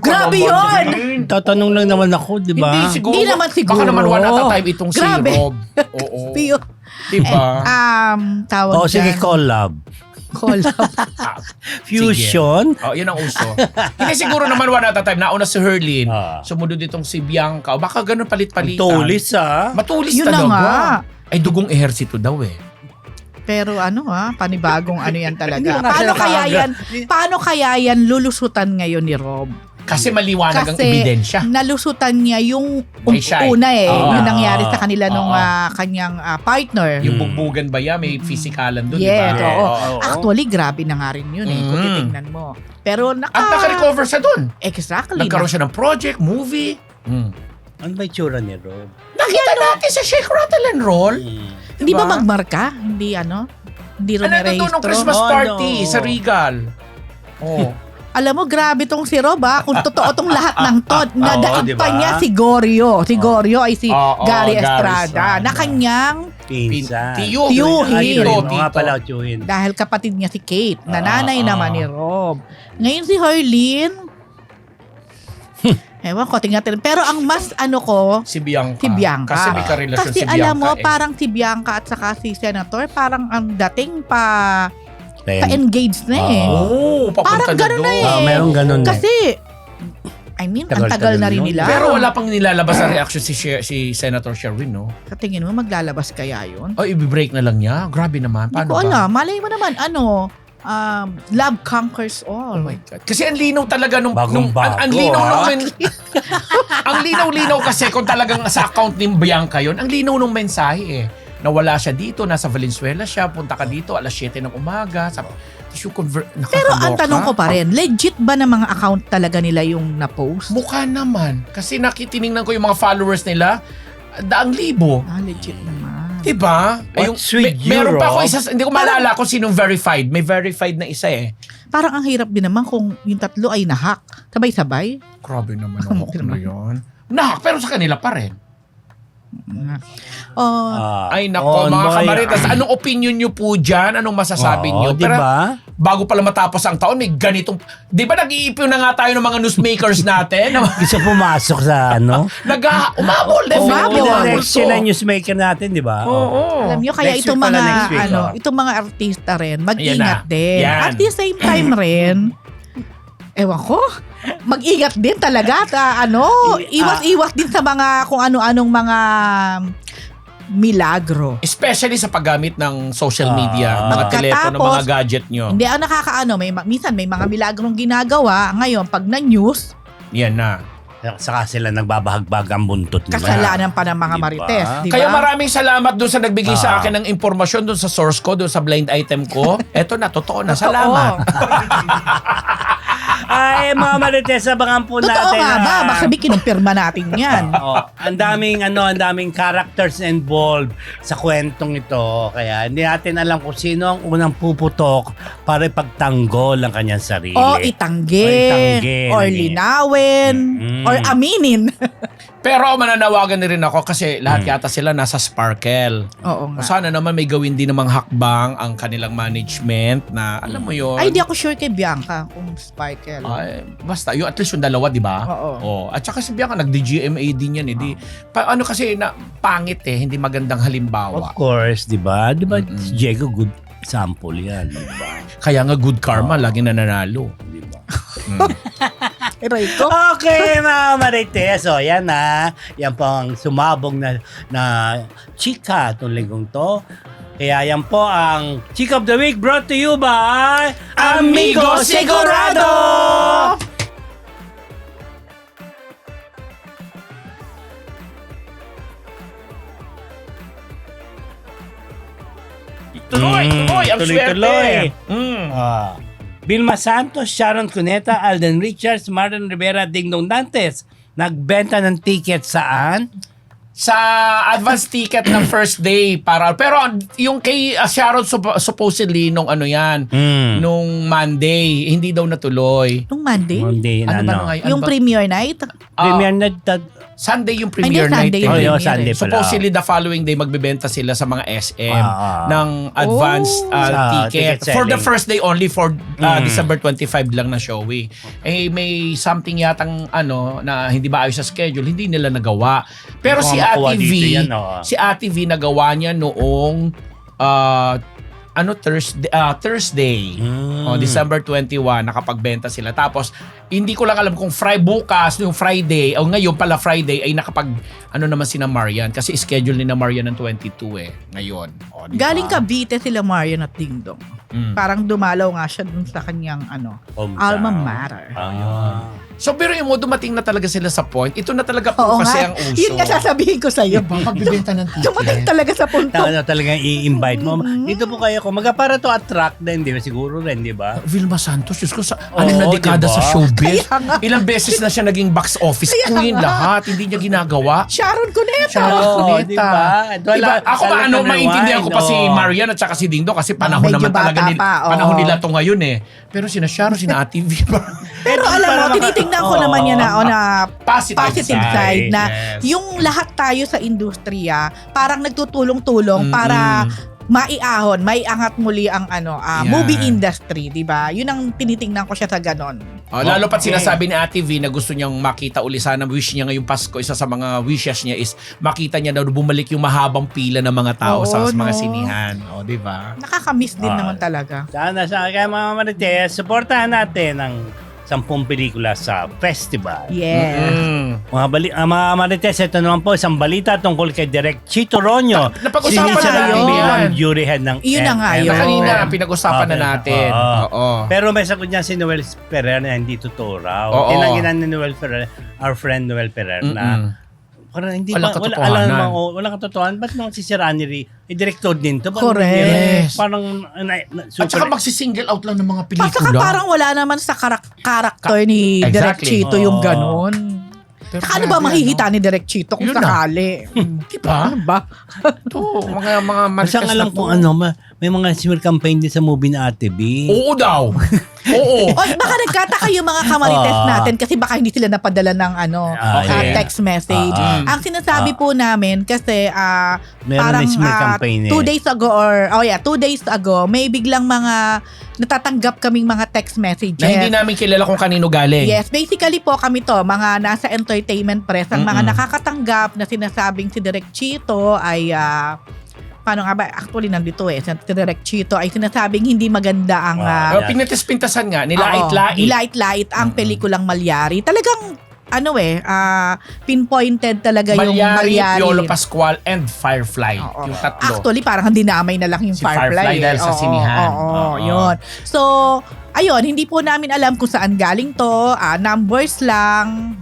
Speaker 1: grabe yun!
Speaker 3: Tatanong lang naman ako, di ba?
Speaker 2: Hindi siguro.
Speaker 1: Hindi naman siguro.
Speaker 2: Baka naman one at a time itong
Speaker 1: Grabe.
Speaker 2: si Rob. Oo.
Speaker 1: Pio.
Speaker 2: Di ba?
Speaker 1: Tawag
Speaker 3: Sige,
Speaker 1: dyan.
Speaker 3: collab.
Speaker 1: Collab.
Speaker 3: Fusion?
Speaker 2: Yun ang uso. Hindi siguro naman one at a time. Nauna si Herlin. Sumunod itong si Bianca. O baka ganun palit-palitan.
Speaker 3: Tulis
Speaker 2: Matulis
Speaker 1: Yun na
Speaker 2: talaga.
Speaker 1: nga.
Speaker 2: Ay, dugong ehersito daw eh.
Speaker 1: Pero panibagong ano yan talaga.
Speaker 3: Hindi ko nga
Speaker 1: Paano kaya yan lulusutan ngayon ni Rob?
Speaker 2: Kasi maliwanag ang ebidensya.
Speaker 1: Nalusutan niya yung
Speaker 2: May shy.
Speaker 1: una
Speaker 2: Oo.
Speaker 1: yung nangyari sa kanila nung
Speaker 2: Oo.
Speaker 1: kanyang partner.
Speaker 2: Yung bugbugan ba yan? May physikalan doon,
Speaker 1: Yes,
Speaker 2: di ba?
Speaker 1: oo. Actually, grabe na nga rin yun kung titignan mo. Pero
Speaker 2: At naka-recover siya doon.
Speaker 1: Exactly.
Speaker 2: Nagkaroon siya ng project, movie.
Speaker 3: Ano ba itsura ni Rob?
Speaker 2: Nakita natin sa Shake, Rattle and Roll.
Speaker 1: Hindi ba
Speaker 2: Diba?
Speaker 1: magmarka? Hindi Hindi rin
Speaker 2: Ano ito nung Christmas party sa Regal? Oh.
Speaker 1: Alam mo, grabe tong si Rob kung totoo tong lahat ng to. Nadaig
Speaker 3: diba?
Speaker 1: pa niya si Gorio. Si Gorio ay si Gary
Speaker 2: Gary
Speaker 1: Estrada. Na kanyang
Speaker 3: Pinsan.
Speaker 1: Tiyuhin.
Speaker 3: Oo nga pala, tiyuhin.
Speaker 1: dahil kapatid niya si Kate, na nanay naman ni Rob. Ngayon si Herlin, ewan ko, tingnan natin. Pero ang mas
Speaker 2: Si Bianca.
Speaker 1: si Bianca.
Speaker 2: Kasi may karelasyon
Speaker 1: Kasi
Speaker 2: si Bianca.
Speaker 1: alam mo, parang si Bianca at saka si Senator, parang ang dating pa-engaged na eh.
Speaker 2: Papunta
Speaker 1: Parang ganun na
Speaker 2: doon.
Speaker 1: eh.
Speaker 3: Meron ganun
Speaker 1: Kasi, I mean, ang tagal na rin
Speaker 3: Tagal-tagal
Speaker 1: nila.
Speaker 2: Pero wala pang nilalabas na reaction si Senator Sherwin, no?
Speaker 1: Sa tingin mo, maglalabas kaya yun?
Speaker 2: Ay, i-break na lang niya. Grabe naman.
Speaker 1: Hindi
Speaker 2: Paano
Speaker 1: ko
Speaker 2: ba?
Speaker 1: alam. Malay mo naman, love conquers all.
Speaker 2: Oh my God. Kasi ang linaw talaga nung...
Speaker 3: Bagong-bago,
Speaker 2: ang linaw ang linaw-linaw kasi kung talagang sa account ni Bianca yun, ang linaw nung mensahe eh. Nawala siya dito, nasa Valenzuela siya, punta ka dito, alas 7 ng umaga.
Speaker 1: Pero ang tanong ko pa rin, legit ba na mga account talaga nila yung na-post?
Speaker 2: Mukha naman. Kasi nakitiningnan ko yung mga followers nila, 100,000.
Speaker 1: Legit naman.
Speaker 2: Diba?
Speaker 3: What's with you,
Speaker 2: meron pa ako
Speaker 3: Rob?
Speaker 2: isa, hindi ko maalala kung sinong verified. May verified na isa eh.
Speaker 1: Parang ang hirap din naman kung yung tatlo ay nahack. Sabay-sabay.
Speaker 2: Grabe naman ang hack na yun. Nahack, pero sa kanila pa rin. Ay nako, mga kamaritas, anong opinion nyo po dyan? Anong masasabi nyo? Pero
Speaker 3: diba?
Speaker 2: bago pala matapos ang taon, may ganitong... Di ba nag-iipon na nga tayo ng mga newsmakers natin?
Speaker 3: Gusto pumasok sa ano?
Speaker 2: Umabol,
Speaker 3: Next year na newsmaker natin, di ba?
Speaker 2: Oo.
Speaker 1: Alam nyo, kaya
Speaker 3: Next
Speaker 1: itong
Speaker 3: week pala,
Speaker 1: mga
Speaker 3: next week,
Speaker 1: itong mga artista rin,
Speaker 2: Ayan
Speaker 1: mag-ingat
Speaker 2: na.
Speaker 1: din.
Speaker 2: Yan.
Speaker 1: At the same time rin, Ewan ko. Mag-ingat din talaga. Iwas-iwas din sa mga kung ano-anong mga milagro.
Speaker 2: Especially sa paggamit ng social media, mga telepono,
Speaker 1: Pagkatapos,
Speaker 2: mga gadget nyo.
Speaker 1: Hindi ako nakakaano. Minsan may mga milagrong ginagawa. Ngayon, pag na-news,
Speaker 2: Yan na.
Speaker 3: Saka sila nagbabahagbag ang buntot nila.
Speaker 1: kasalanan pa ng mga
Speaker 3: Diba?
Speaker 1: marites. Diba?
Speaker 2: Kaya maraming salamat doon sa nagbigay sa akin ng impormasyon doon sa source ko, doon sa blind item ko. Eto na, totoo na. Salamat.
Speaker 3: Ay, mga Marites, abangan po
Speaker 1: Totoo
Speaker 3: natin.
Speaker 1: nga ba? Baka sabi kinumpirma natin yan.
Speaker 3: Ang daming characters involved sa kwentong ito. Kaya hindi natin alam kung sino ang unang puputok para ipagtanggol ang kanyang sarili.
Speaker 1: O itanggin. Or linawin. Or aminin.
Speaker 2: Pero mananawagan na rin ako kasi lahat yata sila nasa Sparkle.
Speaker 1: Oo nga.
Speaker 2: Sana naman may gawin din namang hakbang ang kanilang management na alam mo yun.
Speaker 1: Ay, di ako sure kay Bianca kung Sparkle.
Speaker 2: Ay, basta, yung at least yung dalawa, di ba?
Speaker 1: Oo.
Speaker 2: Oh, at saka si Bianca, nag-DGMA din yan. Eh. Ano kasi, pangit hindi magandang halimbawa.
Speaker 3: Of course, di ba? Di ba, si Diego, good sample yan. Di ba?
Speaker 2: Kaya nga good karma, lagi nananalo.
Speaker 3: Di ba?
Speaker 1: Aray ko.
Speaker 3: Okay, mga Marites. O, yan na. Yan po ang sumabog na chika itong linggong to. Kaya yan po ang Chika of the Week brought to you by
Speaker 2: Amigo Sigurado! Tuloy! Ang
Speaker 3: Tuloy-tuloy.
Speaker 2: swerte!
Speaker 3: Vilma Santos, Sharon Cuneta, Alden Richards, Martin Rivera, Dingdong Dantes. Nagbenta ng ticket saan?
Speaker 2: Sa advance ticket ng first day pero yung kay Sharon supposedly nung ano yan nung Monday hindi daw natuloy.
Speaker 1: Nung Monday?
Speaker 3: Monday na
Speaker 2: Ano ba ngayon?
Speaker 1: Yung premiere night?
Speaker 3: Premier night.
Speaker 2: Sunday yung premiere
Speaker 1: Hindi,
Speaker 2: night.
Speaker 1: Sunday yung
Speaker 3: Oh,
Speaker 1: premiere.
Speaker 3: Sunday pala.
Speaker 2: Supposedly the following day magbebenta sila sa mga SM ng advanced
Speaker 3: Sa
Speaker 2: ticket.
Speaker 3: ticket
Speaker 2: For the
Speaker 3: selling.
Speaker 2: first day only for December 25 lang na showing. Eh may something yatang na hindi ba ayos sa schedule, hindi nila nagawa. Pero
Speaker 3: Baka
Speaker 2: si
Speaker 3: makuha
Speaker 2: Ate V,
Speaker 3: dito yan, oh.
Speaker 2: si Ate V nagawa niya noong Thursday. December 21 nakapagbenta sila. Tapos hindi ko lang alam kung bukas yung Friday o ngayon pala Friday ay naman sina Marian kasi schedule ni na Marian ng 22 ngayon. O, diba?
Speaker 1: Galing Cavite sila Marian at Dingdong. Parang dumalaw nga siya dun sa kanyang
Speaker 3: Hometown.
Speaker 1: alma mater.
Speaker 2: So pero mo dumating na talaga sila sa point. Ito na talaga po
Speaker 1: Oo
Speaker 2: kasi
Speaker 1: nga.
Speaker 2: ang uso.
Speaker 1: Yun nga sasabihin ko sa'yo.
Speaker 2: Magbibenta ng
Speaker 1: Dumating talaga sa punto.
Speaker 3: Talagang i-invite mo. Dito po kayo kung para to attract din, di ba? Siguro rin, di ba?
Speaker 2: Vilma Santos, Diyos ko, anim na
Speaker 3: Oo,
Speaker 2: dekada
Speaker 3: diba?
Speaker 2: sa showbiz.
Speaker 1: Kaya nga.
Speaker 2: Ilang beses na siya naging box office
Speaker 1: Kaya
Speaker 2: queen
Speaker 1: nga.
Speaker 2: lahat. Hindi niya ginagawa.
Speaker 1: Sharon Cuneta.
Speaker 2: Sharon
Speaker 3: Oo,
Speaker 2: Cuneta.
Speaker 3: diba?
Speaker 2: Diba? Ako pa
Speaker 3: Talagang
Speaker 2: maintindihan ko pa si
Speaker 3: rewind,
Speaker 2: Marian at saka si Dingdong kasi panahon
Speaker 1: Medyo
Speaker 2: naman talaga
Speaker 1: bata pa, oo.
Speaker 2: panahon nila to ngayon Pero sina Sharon, sina Ate V.
Speaker 1: Pero alam mo, tinitingnan ko naman yan na
Speaker 2: Positive
Speaker 1: side na
Speaker 3: yes.
Speaker 1: yung lahat tayo sa industriya parang nagtutulong-tulong para maiangat muli ang movie industry, 'di ba? Yun ang tinitingnan ko siya sa ganon.
Speaker 2: Lalo pat sinasabi ni Ate V na gusto niyang makita uli sana wish niya ngayong Pasko, isa sa mga wishes niya is makita niya daw bumalik yung mahabang pila ng mga tao sa mga sinihan. O, di ba?
Speaker 1: Nakakamiss din naman talaga.
Speaker 3: Sana kaya mga Marites, supportahan natin ang 10 pelikula sa festival.
Speaker 1: Yes.
Speaker 3: Mga Marites, ito naman po isang balita tungkol kay Direk Chito Ronyo.
Speaker 2: Napag-usapan
Speaker 1: na natin
Speaker 3: bilang
Speaker 2: yan.
Speaker 3: jury head ng
Speaker 1: Yun na nga
Speaker 3: MM.
Speaker 1: yun.
Speaker 2: Kanina, pinag-usapan na natin. Oo.
Speaker 3: Pero may sagot niya si Noel Ferrer na hindi totoo raw.
Speaker 2: Oo.
Speaker 3: Tinangginan ni Noel Ferrer, our friend Noel Ferrer, na parang hindi
Speaker 2: Walang katotohanan.
Speaker 3: walang katotohanan. Ba't nang sisiraan ni director din to?
Speaker 1: Correct.
Speaker 3: Parang
Speaker 2: At saka magsisingle out lang ng mga
Speaker 1: Saka
Speaker 2: pelikula.
Speaker 1: parang wala naman sa karakter ni Direk
Speaker 2: Exactly.
Speaker 1: Chito yung
Speaker 3: Oo.
Speaker 1: ganon.
Speaker 2: Pero
Speaker 1: Saka ano ba
Speaker 2: grabe,
Speaker 1: mahihita ni Direk Chito kung
Speaker 2: Yun na.
Speaker 1: sakali?
Speaker 2: Diba?
Speaker 1: Ano ba?
Speaker 2: Ito, mga
Speaker 3: Basta
Speaker 2: marites
Speaker 3: alam
Speaker 2: na
Speaker 3: kung
Speaker 2: to.
Speaker 3: may mga smear campaign din sa movie na Ate B.
Speaker 2: Oo daw. Oo.
Speaker 1: O baka nagkataka yung mga kamarites natin kasi baka hindi sila napadala ng
Speaker 3: yeah.
Speaker 1: text message. Ang sinasabi po namin kasi
Speaker 3: Meron
Speaker 1: parang
Speaker 3: na smear campaign
Speaker 1: 2 days ago 2 days ago may biglang mga natatanggap kaming mga text messages.
Speaker 2: Na hindi namin kilala kung kanino galing.
Speaker 1: Yes, basically po kami to, mga nasa entertainment press, ang mga nakakatanggap na sinasabing si Direk Chito ay paano nga ba, actually nandito si Direk Chito ay sinasabing hindi maganda ang
Speaker 2: Pinatis-pintasan nga, nilait-lait.
Speaker 1: Nilait-lait ang pelikulang Malyari. Talagang pinpointed talaga yung Malyari.
Speaker 2: Piolo Pascual, and Firefly.
Speaker 1: Oo.
Speaker 2: Yung tatlo.
Speaker 1: Actually, parang dinamay na lang yung
Speaker 2: Si
Speaker 1: Firefly.
Speaker 2: Firefly dahil sa sinihan.
Speaker 1: Oo, yun. So, ayun, hindi po namin alam kung saan galing to. Numbers lang.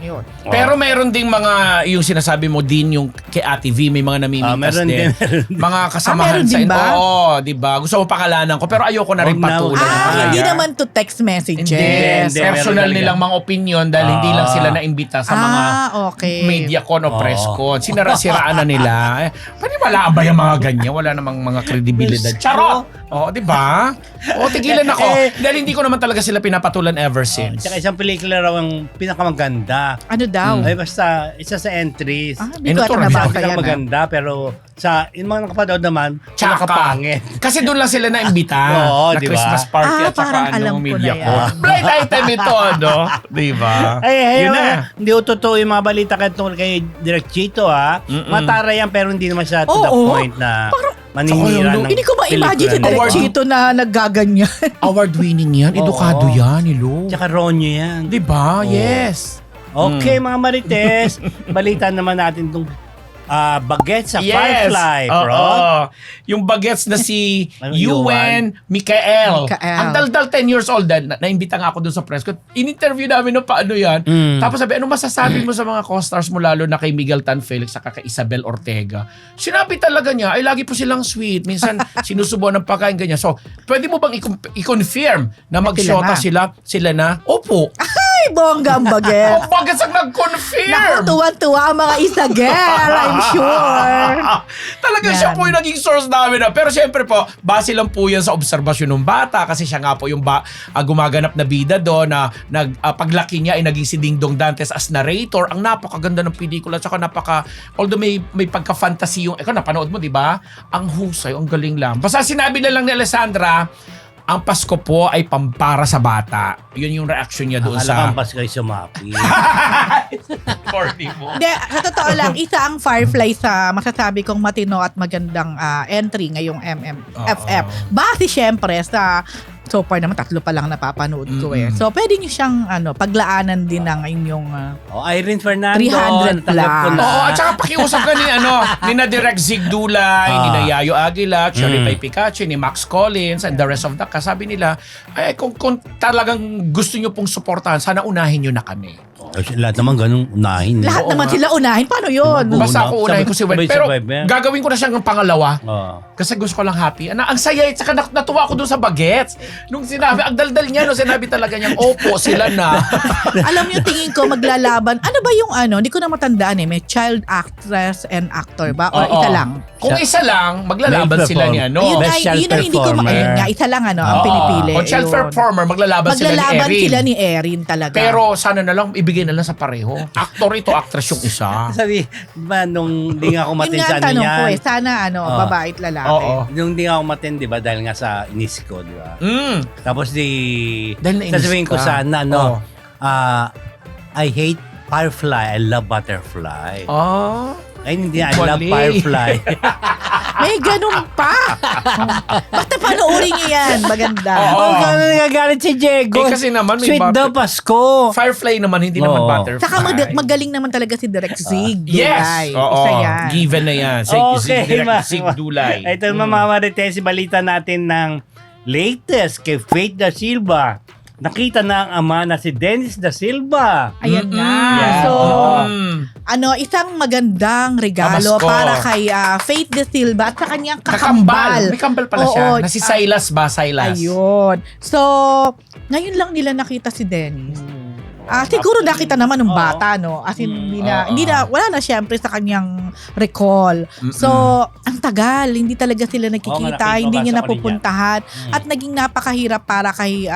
Speaker 1: Yun.
Speaker 2: Pero meron ding mga, yung sinasabi mo din, yung kay Ate V, may mga namimitas
Speaker 3: meron
Speaker 2: din.
Speaker 3: din.
Speaker 2: Mga kasamahan
Speaker 1: meron
Speaker 2: sa
Speaker 1: din ba?
Speaker 2: Oo, di ba? Gusto mo pakalanan ko, pero ayoko na rin
Speaker 3: Huwag na,
Speaker 2: patuloy.
Speaker 3: huwag na.
Speaker 1: Hindi
Speaker 3: Yeah.
Speaker 1: naman to text messages.
Speaker 2: Hindi.
Speaker 3: Hindi,
Speaker 2: Personal
Speaker 3: meron
Speaker 2: nilang mga opinion dahil hindi lang sila naimbita sa mga
Speaker 1: okay.
Speaker 2: media con o press
Speaker 3: Oo.
Speaker 2: con. Sinara-siraan na nila. Paniwalaan ba yung mga ganyan? Wala namang mga kredibilidad. Charot! Oo, di ba? Oo, tigilan ako. Dahil hindi ko naman talaga sila pinapatulan ever since.
Speaker 3: Tsaka isang pelikula raw ang pinakamaganda.
Speaker 1: Ano daw?
Speaker 3: Ay basta, isa sa entries.
Speaker 1: Hindi ko ata
Speaker 2: natural.
Speaker 1: nabasa yan.
Speaker 3: Pinakamaganda, pero sa yung mga nakapanood naman,
Speaker 2: Tsaka
Speaker 3: pinakapangit.
Speaker 2: Kasi doon lang sila naimbita.
Speaker 3: Oo,
Speaker 2: na
Speaker 3: di ba?
Speaker 2: Christmas party at saka
Speaker 1: parang alam ko
Speaker 2: media
Speaker 1: na yan.
Speaker 2: con. Blind item ito, no? Di ba?
Speaker 3: Yun
Speaker 2: Yun na.
Speaker 3: Hindi ko totoo yung mga balita tungkol kay Direk Chito, ha? Matara yan, pero hindi naman siya to the
Speaker 1: Oo.
Speaker 3: point na maninira ng
Speaker 1: Hindi ko ma-imagine si
Speaker 3: pelikula.
Speaker 1: Direk Chito na naggaganyan.
Speaker 2: Award-winning yan. Edukado
Speaker 3: Oo.
Speaker 2: yan, Nilo.
Speaker 3: Tsaka Ronyo yan.
Speaker 2: Di ba?
Speaker 3: Oo.
Speaker 2: Yes.
Speaker 3: Okay, mga Marites, balita naman natin itong bagets sa Firefly, bro.
Speaker 2: Oo. Yung bagets na si
Speaker 3: Ano,
Speaker 2: Yuen Mikael.
Speaker 1: Mikael.
Speaker 2: Ang daldal 10 years old. Naimbita nga ako dun sa press ko. In-interview namin ng paano yan. Tapos sabi, ano masasabi mo sa mga co-stars mo lalo na kay Miguel Tan Felix at kay Isabel Ortega? Sinabi talaga niya, ay lagi po silang sweet. Minsan sinusubuan ng pagkain ganyan. So, pwede mo bang i-confirm na mag-shota sila na? Opo.
Speaker 1: Ay, bongga ang baget.
Speaker 2: O bagets ang nag-confirm.
Speaker 1: Tuwan-tuwa ang mga isagel, I'm sure.
Speaker 2: Talaga
Speaker 1: Yan.
Speaker 2: siya po yung naging source namin. Pero syempre po, base lang po yan sa obserbasyon ng bata kasi siya nga po yung gumaganap na bida doon na paglaki niya ay naging si Ding Dong Dantes as narrator. Ang napakaganda ng pelikula at saka although may pagka-fantasy yung, napanood mo, di ba? Ang husay, ang galing lang. Basta sinabi na lang ni Alessandra, ang Pasko po ay pampara sa bata. Yun yung reaction niya doon sa...
Speaker 3: Alakang kayo sumapi.
Speaker 2: Party mo.
Speaker 1: Hindi, sa totoo lang, isa ang Firefly sa masasabi kong matino at magandang entry ngayong MMFF. Base syempre sa so far naman, 3 pa lang napapanood ko eh. So, pwede nyo siyang paglaanan din ng inyong
Speaker 3: Irene Fernando.
Speaker 1: 300
Speaker 3: natanggap ko
Speaker 1: plus.
Speaker 3: na.
Speaker 2: Oo, at saka pakiusap ka ni na Direk Zig Dulay, ni na Yayo Aguila, Cherry Pie Picache, ni Max Collins, and the rest of the cast. Sabi nila, ay, kung talagang gusto nyo pong suportahan, sana unahin nyo na kami.
Speaker 3: Lahat naman ganun unahin.
Speaker 1: lahat
Speaker 2: Oo
Speaker 1: naman
Speaker 2: nga.
Speaker 1: sila unahin. Paano yun?
Speaker 3: Oo.
Speaker 2: Basta ako unahin ko si Wen. Pero
Speaker 3: Sabay-sabay,
Speaker 2: gagawin ko na siyang pangalawa.
Speaker 3: Oo.
Speaker 2: Kasi gusto ko lang happy. Ang saya, at saka natuwa ako doon sa bagets. Nung sinabi, ang daldal niya, nung sinabi talaga niyang, opo, sila na.
Speaker 1: Alam niyo, tingin ko maglalaban. Ano ba yung hindi ko na matandaan eh. May child actress and actor ba? Or
Speaker 2: Oo.
Speaker 1: isa lang?
Speaker 2: Kung isa lang, maglalaban
Speaker 3: Male
Speaker 2: sila ni
Speaker 1: Yun
Speaker 3: Best
Speaker 1: ay,
Speaker 3: child
Speaker 1: yun ang hindi ko
Speaker 3: performer.
Speaker 1: ayun nga, isa lang ang
Speaker 2: Oo.
Speaker 1: pinipili.
Speaker 2: Kung child
Speaker 1: Yun.
Speaker 2: performer, maglalaban sila ni
Speaker 1: Maglalaban
Speaker 2: Erin.
Speaker 1: sila ni Erin talaga.
Speaker 2: Pero sana na lang, ibigay na lang sa pareho. Aktor ito, actress yung isa.
Speaker 3: Sabi, ba, nung di nga ako
Speaker 1: yun
Speaker 3: matin
Speaker 1: nga
Speaker 3: sa
Speaker 1: ang
Speaker 3: ano
Speaker 1: tanong ko
Speaker 3: yan.
Speaker 1: eh. Sana
Speaker 3: Oo.
Speaker 1: babae at lalaki.
Speaker 2: Oo.
Speaker 3: Nung di nga ako matin, di ba, dahil nga sa inis ko, di ba? Tapos
Speaker 2: Dahil nainis
Speaker 3: sasabihin ko
Speaker 2: ka.
Speaker 3: sana,
Speaker 2: Oo.
Speaker 3: I hate Firefly, I love Butterfly.
Speaker 2: Ah.
Speaker 3: Ay, hindi, I love
Speaker 2: Mali.
Speaker 3: Firefly.
Speaker 1: May ganun pa. Basta panoorin niyo yan. Maganda.
Speaker 2: Oo.
Speaker 3: Oh, gano'n nagagalit si Diego.
Speaker 2: Eh, kasi naman may
Speaker 3: Sweet daw Pasko.
Speaker 2: Firefly naman, hindi naman
Speaker 3: Oo.
Speaker 2: butterfly.
Speaker 1: Saka magaling naman talaga si Direk Zig.
Speaker 2: Yes!
Speaker 1: Dulay.
Speaker 2: Oo.
Speaker 1: Isa yan.
Speaker 2: Given na yan.
Speaker 3: Okay,
Speaker 2: Zig Dulay.
Speaker 3: Ito Mama Marites, balita natin ng latest kay Faith Da Silva. Nakita na ang ama na si Dennis Da Silva.
Speaker 1: Ayan nga.
Speaker 3: Yeah.
Speaker 1: So,
Speaker 2: Mm.
Speaker 1: isang magandang regalo
Speaker 2: Pamasko.
Speaker 1: para kay Faith De Silva at sa kanyang
Speaker 2: Kakambal.
Speaker 1: kakambal.
Speaker 2: May kambal pala siya.
Speaker 1: Oo,
Speaker 2: Na si Silas ba? Silas.
Speaker 1: Ayun. So, ngayon lang nila nakita si Dennis. Siguro nakita naman ng bata, no? As in, wala na syempre sa kanyang recall. So, ang tagal, hindi talaga sila nakikita,
Speaker 3: nakita
Speaker 1: hindi
Speaker 3: ba
Speaker 1: niya
Speaker 3: sa
Speaker 1: napupuntahan. At naging napakahirap para kay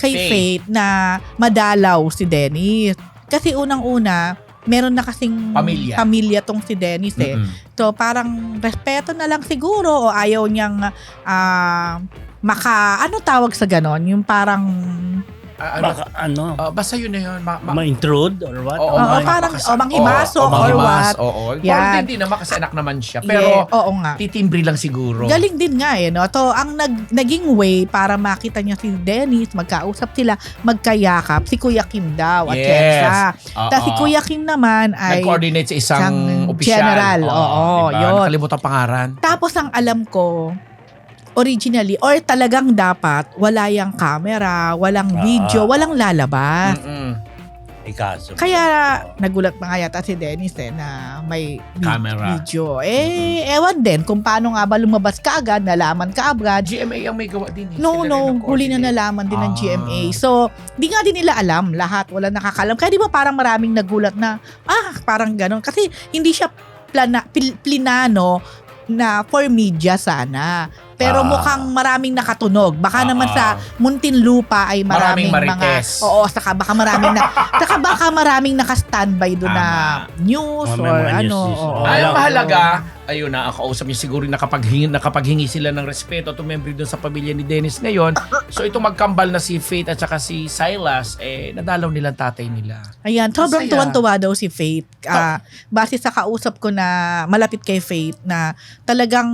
Speaker 2: Faith.
Speaker 1: Faith na madalaw si Dennis. Kasi unang-una, meron na kasing pamilya tong si Dennis eh. So, parang respeto na lang siguro o ayaw niyang ano tawag sa ganon? Yung parang
Speaker 2: Basta yun na yun.
Speaker 3: Ma-intrude or what?
Speaker 2: Oo,
Speaker 1: Oo, parang manghimasok or what.
Speaker 2: Oo.
Speaker 1: Yan.
Speaker 2: Hindi naman kasi anak naman siya. Pero
Speaker 1: oo nga.
Speaker 2: titimbri lang siguro.
Speaker 1: Galing din nga no. To ang naging way para makita niya si Dennis, magkausap sila, magkayakap si Kuya Kim daw at Chenza. Tapos si Kuya Kim naman ay
Speaker 2: nag-coordinate sa isang opisyal.
Speaker 1: general. Oo,
Speaker 2: diba?
Speaker 1: yun.
Speaker 2: Nakalimutan pangalan.
Speaker 1: Tapos ang alam ko, originally, or talagang dapat, wala yung camera, walang video, walang lalabas.
Speaker 3: Ikaso.
Speaker 1: Kaya nagulat na nga yata si Dennis na may
Speaker 2: Camera.
Speaker 1: video. Ewan din kung paano nga ba lumabas ka agad, nalaman ka agad.
Speaker 2: GMA ang may gawa din.
Speaker 1: No,
Speaker 2: Sila rin ang
Speaker 1: huli na
Speaker 2: coordinate.
Speaker 1: nalaman din ng GMA. So, di nga din nila alam lahat. Wala nakakalam. Kaya di ba parang maraming nagulat na, parang ganon. Kasi hindi siya plinano na for media sana. Pero mukhang maraming nakatunog. Baka naman sa Muntinlupa ay maraming mga
Speaker 2: marites.
Speaker 1: saka baka maraming naka-standby doon na news or
Speaker 3: mga
Speaker 1: ano.
Speaker 3: news.
Speaker 1: Oo.
Speaker 2: Ay, ang
Speaker 3: Oo.
Speaker 2: mahalaga, ayun na, ang kausap niya siguro nakapaghingi sila ng respeto at membro doon sa pamilya ni Dennis ngayon. So ito magkambal na si Faith at saka si Silas, nadalaw nilang tatay nila.
Speaker 1: Ayan, sobrang
Speaker 2: Masaya.
Speaker 1: tuwan-tuwa daw si Faith. Base sa kausap ko na malapit kay Faith na talagang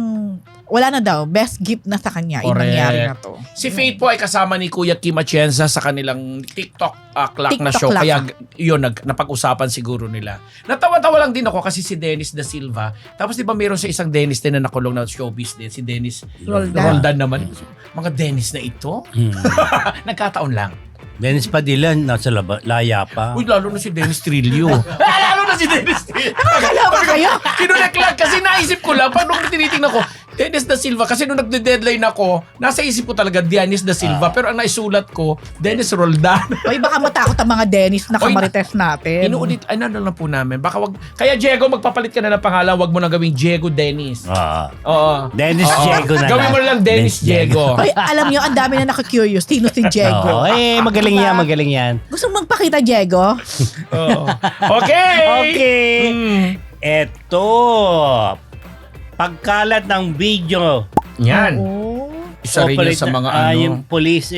Speaker 1: wala na daw, best gift na sa kanya yung
Speaker 2: Correct.
Speaker 1: nangyari na to.
Speaker 2: Si Faith po ay kasama ni Kuya Kim Atienza sa kanilang TikTok clock na
Speaker 1: TikTok
Speaker 2: show.
Speaker 1: clock.
Speaker 2: Kaya yun, napag-usapan siguro nila. Natawa-tawa lang din ako kasi si Dennis Da Silva. Tapos di ba meron sa isang Dennis din na nakulong na showbiz din. Si Dennis Roldan naman. Mga Dennis na ito? Nagkataon lang.
Speaker 3: Dennis Padilla, nasa laya pa.
Speaker 2: Uy, lalo na si Dennis Trillo. Lalo na si Dennis Trillo.
Speaker 1: Nakakalawa kayo?
Speaker 2: Kinuleklag kasi naisip ko lang. Paano tinitingnan ko? Dennis Da Silva. Kasi nung nagde-deadline ako, nasa isip ko talaga Dennis Da Silva. Pero ang naisulat ko, Dennis Roldan.
Speaker 1: Oy, baka matakot ang mga Dennis na kamarites natin.
Speaker 2: Inuulit, ano lang po namin. Baka wag, kaya Diego, magpapalit ka na ng pangalan. Wag mo na gawing Diego Dennis. Oo.
Speaker 3: Dennis Diego na
Speaker 2: Gawin mo lang Dennis Diego.
Speaker 1: Oy, alam niyo, ang dami na naka-curious. Sino si Diego?
Speaker 3: Magaling yan, magaling yan.
Speaker 1: Gusto mong magpakita, Diego?
Speaker 2: Oo. Okay!
Speaker 3: Okay. Eto. Pagkalat ng video.
Speaker 2: Yan.
Speaker 1: Oo.
Speaker 2: Isa rin yun sa mga
Speaker 3: Yung police,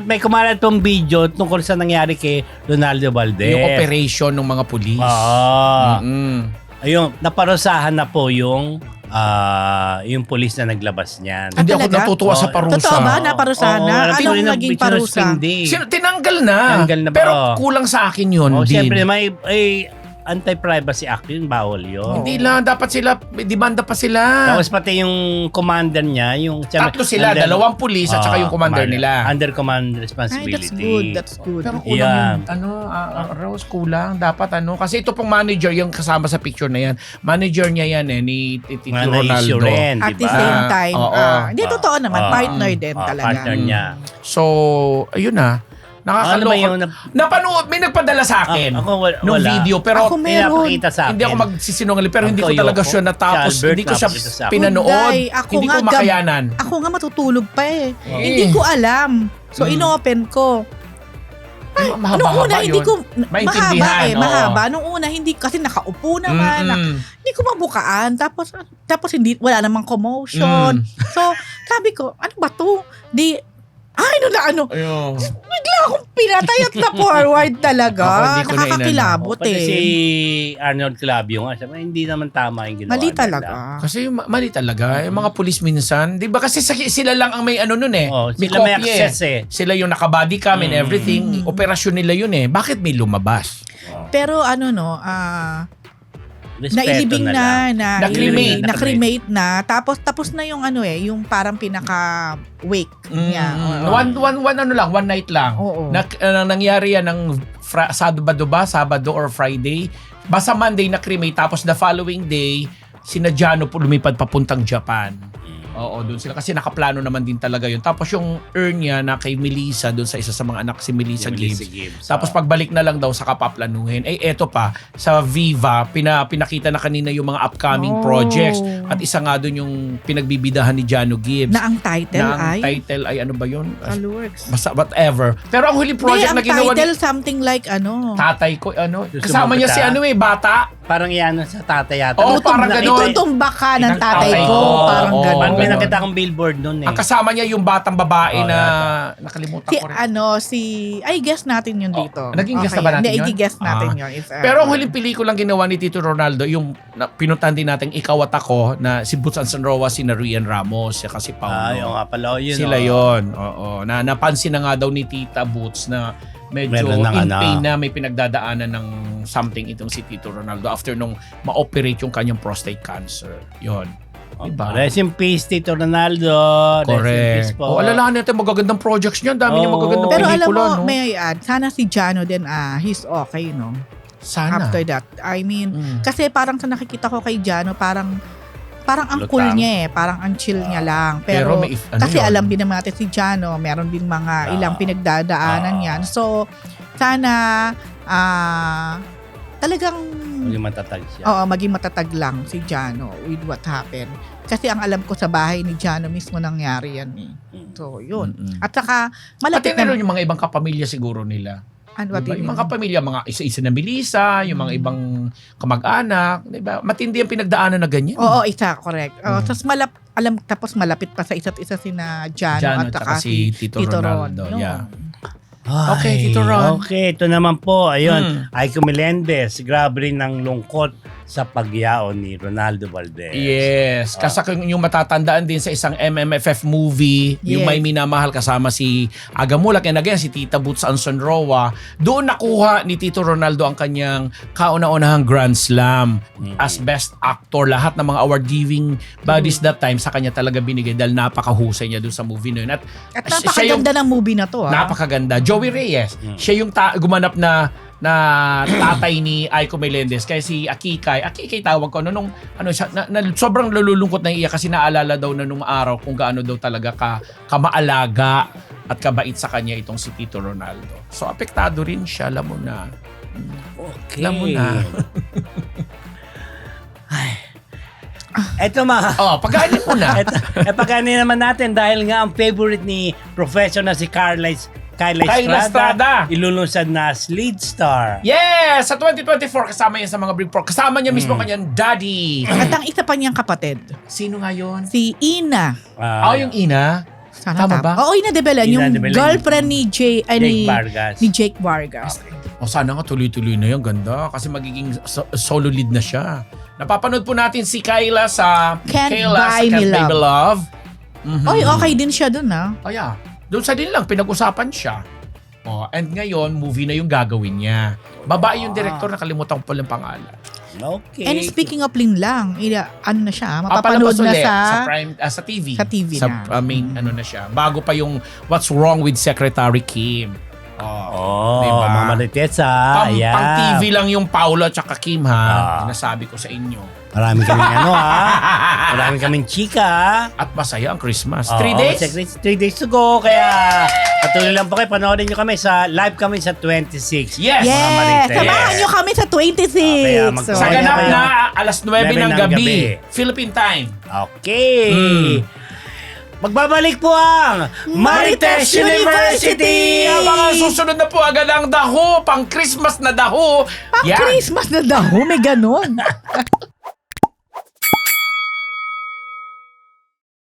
Speaker 3: may kumalat pong video tungkol sa nangyari kay Ronaldo Valdez.
Speaker 2: Yung operation ng mga pulis.
Speaker 3: Ayun, naparusahan na po yung police na naglabas niyan.
Speaker 2: Hindi ako
Speaker 1: talaga?
Speaker 2: natutuwa sa parusa.
Speaker 1: Totoo ba? Naparusahan na? Anong naging parusa?
Speaker 2: Tinanggal na.
Speaker 3: Tinanggal na ba?
Speaker 2: Pero kulang sa akin yun.
Speaker 3: Siyempre, may anti-privacy act yun, bawal yun.
Speaker 2: Hindi lang. Dapat sila, may demanda pa sila.
Speaker 3: Tapos pati yung commander niya,
Speaker 2: Tatlo sila, dalawang pulis at saka yung commander nila.
Speaker 3: Under command
Speaker 1: Ay,
Speaker 3: responsibility.
Speaker 1: that's good.
Speaker 2: Pero kulang yung, Rose, kulang. Dapat kasi ito pong manager, yung kasama sa picture na yan, manager niya yan ni Tito Ronaldo.
Speaker 3: Ren,
Speaker 1: At the
Speaker 3: diba?
Speaker 1: same time, hindi, totoo naman, partner din talaga.
Speaker 3: Partner niya.
Speaker 2: So, ayun na.
Speaker 3: Ano ba yung
Speaker 2: Napanood, may nagpadala sa akin nung
Speaker 3: wala.
Speaker 2: video. Pero
Speaker 1: Ako meron.
Speaker 3: Pinapakita sa akin.
Speaker 2: hindi ako magsisinungaling. Pero hindi ko
Speaker 3: Ang
Speaker 2: talaga
Speaker 3: Toyoko.
Speaker 2: siya natapos.
Speaker 3: Si Albert,
Speaker 2: Hindi ko siya
Speaker 3: napakita sa akin.
Speaker 2: pinanood.
Speaker 1: Hindi, ako
Speaker 2: Hindi
Speaker 1: nga
Speaker 2: ko makayanan.
Speaker 1: Ako nga matutulog pa eh. Hindi ko alam. So, inopen ko. Nung una, hindi ko,
Speaker 2: Maintindihan,
Speaker 1: mahaba. Nung una, hindi, kasi nakaupo naman. Hindi ko mabukaan. Tapos hindi, wala namang commotion. So, sabi ko, ano ba to? Ayun. Bigla akong pinatay at na-forward talaga.
Speaker 2: Ako, hindi ko na
Speaker 1: Nakakakilabot
Speaker 3: Pati si
Speaker 1: eh.
Speaker 3: Arnold Clavio nga, sabi, hindi naman tama yung ginawa
Speaker 1: Mali
Speaker 3: nila.
Speaker 1: talaga.
Speaker 2: Kasi mali talaga. Yung mga pulis minsan, di ba kasi sila lang ang may nun eh. May
Speaker 3: Sila may
Speaker 2: kopya
Speaker 3: access eh.
Speaker 2: Sila yung naka-body cam and everything. Operasyon nila yun eh. Bakit may lumabas?
Speaker 1: Pero
Speaker 3: Respeto
Speaker 1: nailibing
Speaker 3: lang.
Speaker 2: Na-cremate.
Speaker 1: na-cremate na. Tapos na yung yung parang pinaka-wake niya.
Speaker 2: One night lang.
Speaker 1: Oo.
Speaker 2: Nangyari yan ng Sabado or Friday. Basta Monday na-cremate. Tapos the following day, sina Jano po lumipad papuntang Japan. Oo, doon sila. Kasi nakaplano naman din talaga yun. Tapos yung urn niya na kay Melissa, doon sa isa sa mga anak si Melissa Gibbs. Tapos pagbalik na lang daw sa kapaplanuhin. Eto pa, sa Viva, pinakita na kanina yung mga upcoming projects. At isa nga doon yung pinagbibidahan ni Jano Gibbs.
Speaker 1: Na ang title ay?
Speaker 2: Title ay ano ba yun?
Speaker 1: Fireworks.
Speaker 2: Basta whatever. Pero ang huli project na
Speaker 1: Ang
Speaker 2: ginawa
Speaker 1: title something like
Speaker 2: tatay ko, kasama niya si Bata.
Speaker 3: parang yan sa tatay yata.
Speaker 2: Oo,
Speaker 3: Gutom
Speaker 2: parang
Speaker 3: na-
Speaker 2: ganun.
Speaker 1: Itutumba ka ng
Speaker 2: Ng
Speaker 1: tatay
Speaker 2: tatay
Speaker 1: ko.
Speaker 2: ko.
Speaker 1: Parang
Speaker 2: Oo,
Speaker 1: gano'n.
Speaker 3: Parang may
Speaker 2: ganun.
Speaker 3: nakita akong billboard nun eh.
Speaker 2: Ang kasama niya yung batang babae
Speaker 3: Oo,
Speaker 2: na
Speaker 3: yata.
Speaker 2: nakalimutan
Speaker 1: Si
Speaker 2: ko rin.
Speaker 1: ay guess natin yun dito.
Speaker 2: naging guess na ba natin yun?
Speaker 1: Hindi, guess natin
Speaker 2: Ah.
Speaker 1: yun. If,
Speaker 2: Pero ang huling pelikulang ginawa ni Tito Ronaldo, yung pinuntahan din natin Ikaw at Ako, na si Boots Ansanroa, si Rian Ramos, siya kasi Paulo.
Speaker 3: Ay, oo nga pala. Yun,
Speaker 2: Sila
Speaker 3: oh.
Speaker 2: yon. Oo. Na napansin na nga daw ni Tita Boots na medyo
Speaker 3: Meron ng
Speaker 2: in
Speaker 3: ano.
Speaker 2: pain na, may pinagdadaanan ng something itong si Tito Ronaldo after nung ma-operate yung kanyang prostate cancer. Yon. Diba?
Speaker 3: Rest in peace, Tito Ronaldo. Rest in peace
Speaker 2: Correct.
Speaker 3: po.
Speaker 2: O, alalahan natin magagandang projects niya. Ang dami niya
Speaker 3: Oo.
Speaker 2: magagandang
Speaker 1: Pero alam
Speaker 2: pelikula,
Speaker 1: mo,
Speaker 2: no?
Speaker 1: may add, sana si Jano din, he's okay, no?
Speaker 2: Sana.
Speaker 1: After that. I mean,
Speaker 2: Mm.
Speaker 1: kasi parang sa nakikita ko kay Jano, parang ang cool
Speaker 3: Lutang.
Speaker 1: niya eh. Parang ang chill niya lang. Pero,
Speaker 2: may
Speaker 1: kasi
Speaker 2: yun?
Speaker 1: alam din naman natin si Jano, meron din mga ilang pinagdadaanan yan. So, sana, talagang,
Speaker 3: Maging matatag siya.
Speaker 1: maging matatag lang si Jano with what happened. Kasi ang alam ko sa bahay ni Jano mismo nangyari yan eh. So, yun.
Speaker 2: Mm-mm.
Speaker 1: At saka,
Speaker 2: Pati
Speaker 1: malapit
Speaker 2: na rin
Speaker 1: na,
Speaker 2: yung mga ibang kapamilya siguro nila.
Speaker 1: ano ba
Speaker 2: Diba? Yung mga kapamilya, mga isa-isa na Melissa, yung mga ibang kamag-anak, diba? Matindi ang pinagdaanan na ganyan.
Speaker 1: Oo, isa, correct.
Speaker 2: Mm.
Speaker 1: Tapos malapit pa sa isa't isa sina Jano,
Speaker 2: Jano
Speaker 1: at
Speaker 2: tsaka
Speaker 1: saka
Speaker 2: si Tito Ronaldo,
Speaker 1: Yun.
Speaker 2: yeah.
Speaker 3: Ay,
Speaker 2: Okay, Tito Ron.
Speaker 3: Okay, ito naman po. Ayun, Aiko Melendez. Grabe rin ng lungkot sa pagyaon ni Ronaldo Valdez.
Speaker 2: Yes. Kasi kung yung matatandaan din sa isang MMFF movie, yung
Speaker 1: Yes.
Speaker 2: May Minamahal kasama si Agamulak and again si Tita Boots Ansanroa, doon nakuha ni Tito Ronaldo ang kanyang kauna-unahang Grand Slam as Best Actor. Lahat ng mga award-giving bodies that time sa kanya talaga binigay dahil napakahusay niya doon sa movie na yun. At
Speaker 1: At
Speaker 2: siya yung
Speaker 1: napakaganda ng movie na to.
Speaker 2: napakaganda. Joey Reyes, siya yung gumanap na tatay ni Aiko Melendez kaya si Akikay tawag ko nung siya sobrang nalulungkot na iyak kasi naalala daw na nung araw kung gaano daw talaga kamaalaga at kabait sa kanya itong si Tito Ronaldo. So apektado rin siya, alam mo na.
Speaker 3: Okay.
Speaker 2: Alam mo na.
Speaker 3: Eto mga...
Speaker 2: Pagkainin mo na.
Speaker 3: Pagkanin naman natin dahil nga ang favorite ni professor na si Kyla Estrada, ilulunsad na as lead star.
Speaker 2: Yes! Sa 2024 kasama yan sa mga Big Four. Kasama niya mismo kanyang daddy.
Speaker 1: At ang isa pa niyang kapatid,
Speaker 2: Sino nga yun?
Speaker 1: si Ina.
Speaker 2: Yung ina.
Speaker 1: Sana
Speaker 2: Tama ba?
Speaker 1: Oo, Ina de Belen,
Speaker 3: Ina
Speaker 1: yung
Speaker 3: de Belen.
Speaker 1: girlfriend ni
Speaker 3: Jake Vargas.
Speaker 1: ni Jake Vargas.
Speaker 2: Sana nga tuloy-tuloy na yan. Ganda. Kasi magiging solo lead na siya. Napapanood po natin si Kyla sa
Speaker 1: Can't
Speaker 2: Kayla
Speaker 1: Buy
Speaker 2: sa
Speaker 1: Me
Speaker 2: Can't Buy Me Love. Mhm.
Speaker 1: Oy, okay din siya dun
Speaker 2: Oh, yeah. Doon sa din lang, pinag-usapan siya. And ngayon, movie na yung gagawin niya. Babae yung director, nakalimutan ko pala yung pangalan.
Speaker 3: Okay.
Speaker 1: And speaking of Lin lang, ano na siya, mapapanood
Speaker 2: Papalabas
Speaker 1: na
Speaker 2: ulit
Speaker 1: sa
Speaker 2: Prime, sa TV.
Speaker 1: sa TV
Speaker 2: Sa
Speaker 1: na.
Speaker 2: main, ano na siya. Bago pa yung What's Wrong with Secretary Kim. Diba?
Speaker 3: Mama Marites
Speaker 2: Pang
Speaker 3: Ayan.
Speaker 2: TV lang yung Paolo at saka Kim ha. Nasabi ko sa inyo.
Speaker 3: Marami kaming Marami kaming chika
Speaker 2: At masaya ang Christmas.
Speaker 3: Oo,
Speaker 2: 3 days?
Speaker 3: 3 days to go. Kaya patuloy lang po kayo. Panoorin nyo kami live kami sa 26.
Speaker 2: Yes!
Speaker 3: Mga
Speaker 1: Yes!
Speaker 3: Marites.
Speaker 1: Samahan nyo kami sa 26.
Speaker 3: kaya mag-
Speaker 1: So,
Speaker 2: Sa
Speaker 3: Kaya
Speaker 2: ganap
Speaker 3: kayo.
Speaker 2: na alas 9 ng gabi. Philippine time.
Speaker 3: Okay. Magbabalik po ang Marites University!
Speaker 2: Ang mga susunod na po agad ang daho, pang Christmas na daho.
Speaker 1: pang Christmas na daw, may ganon.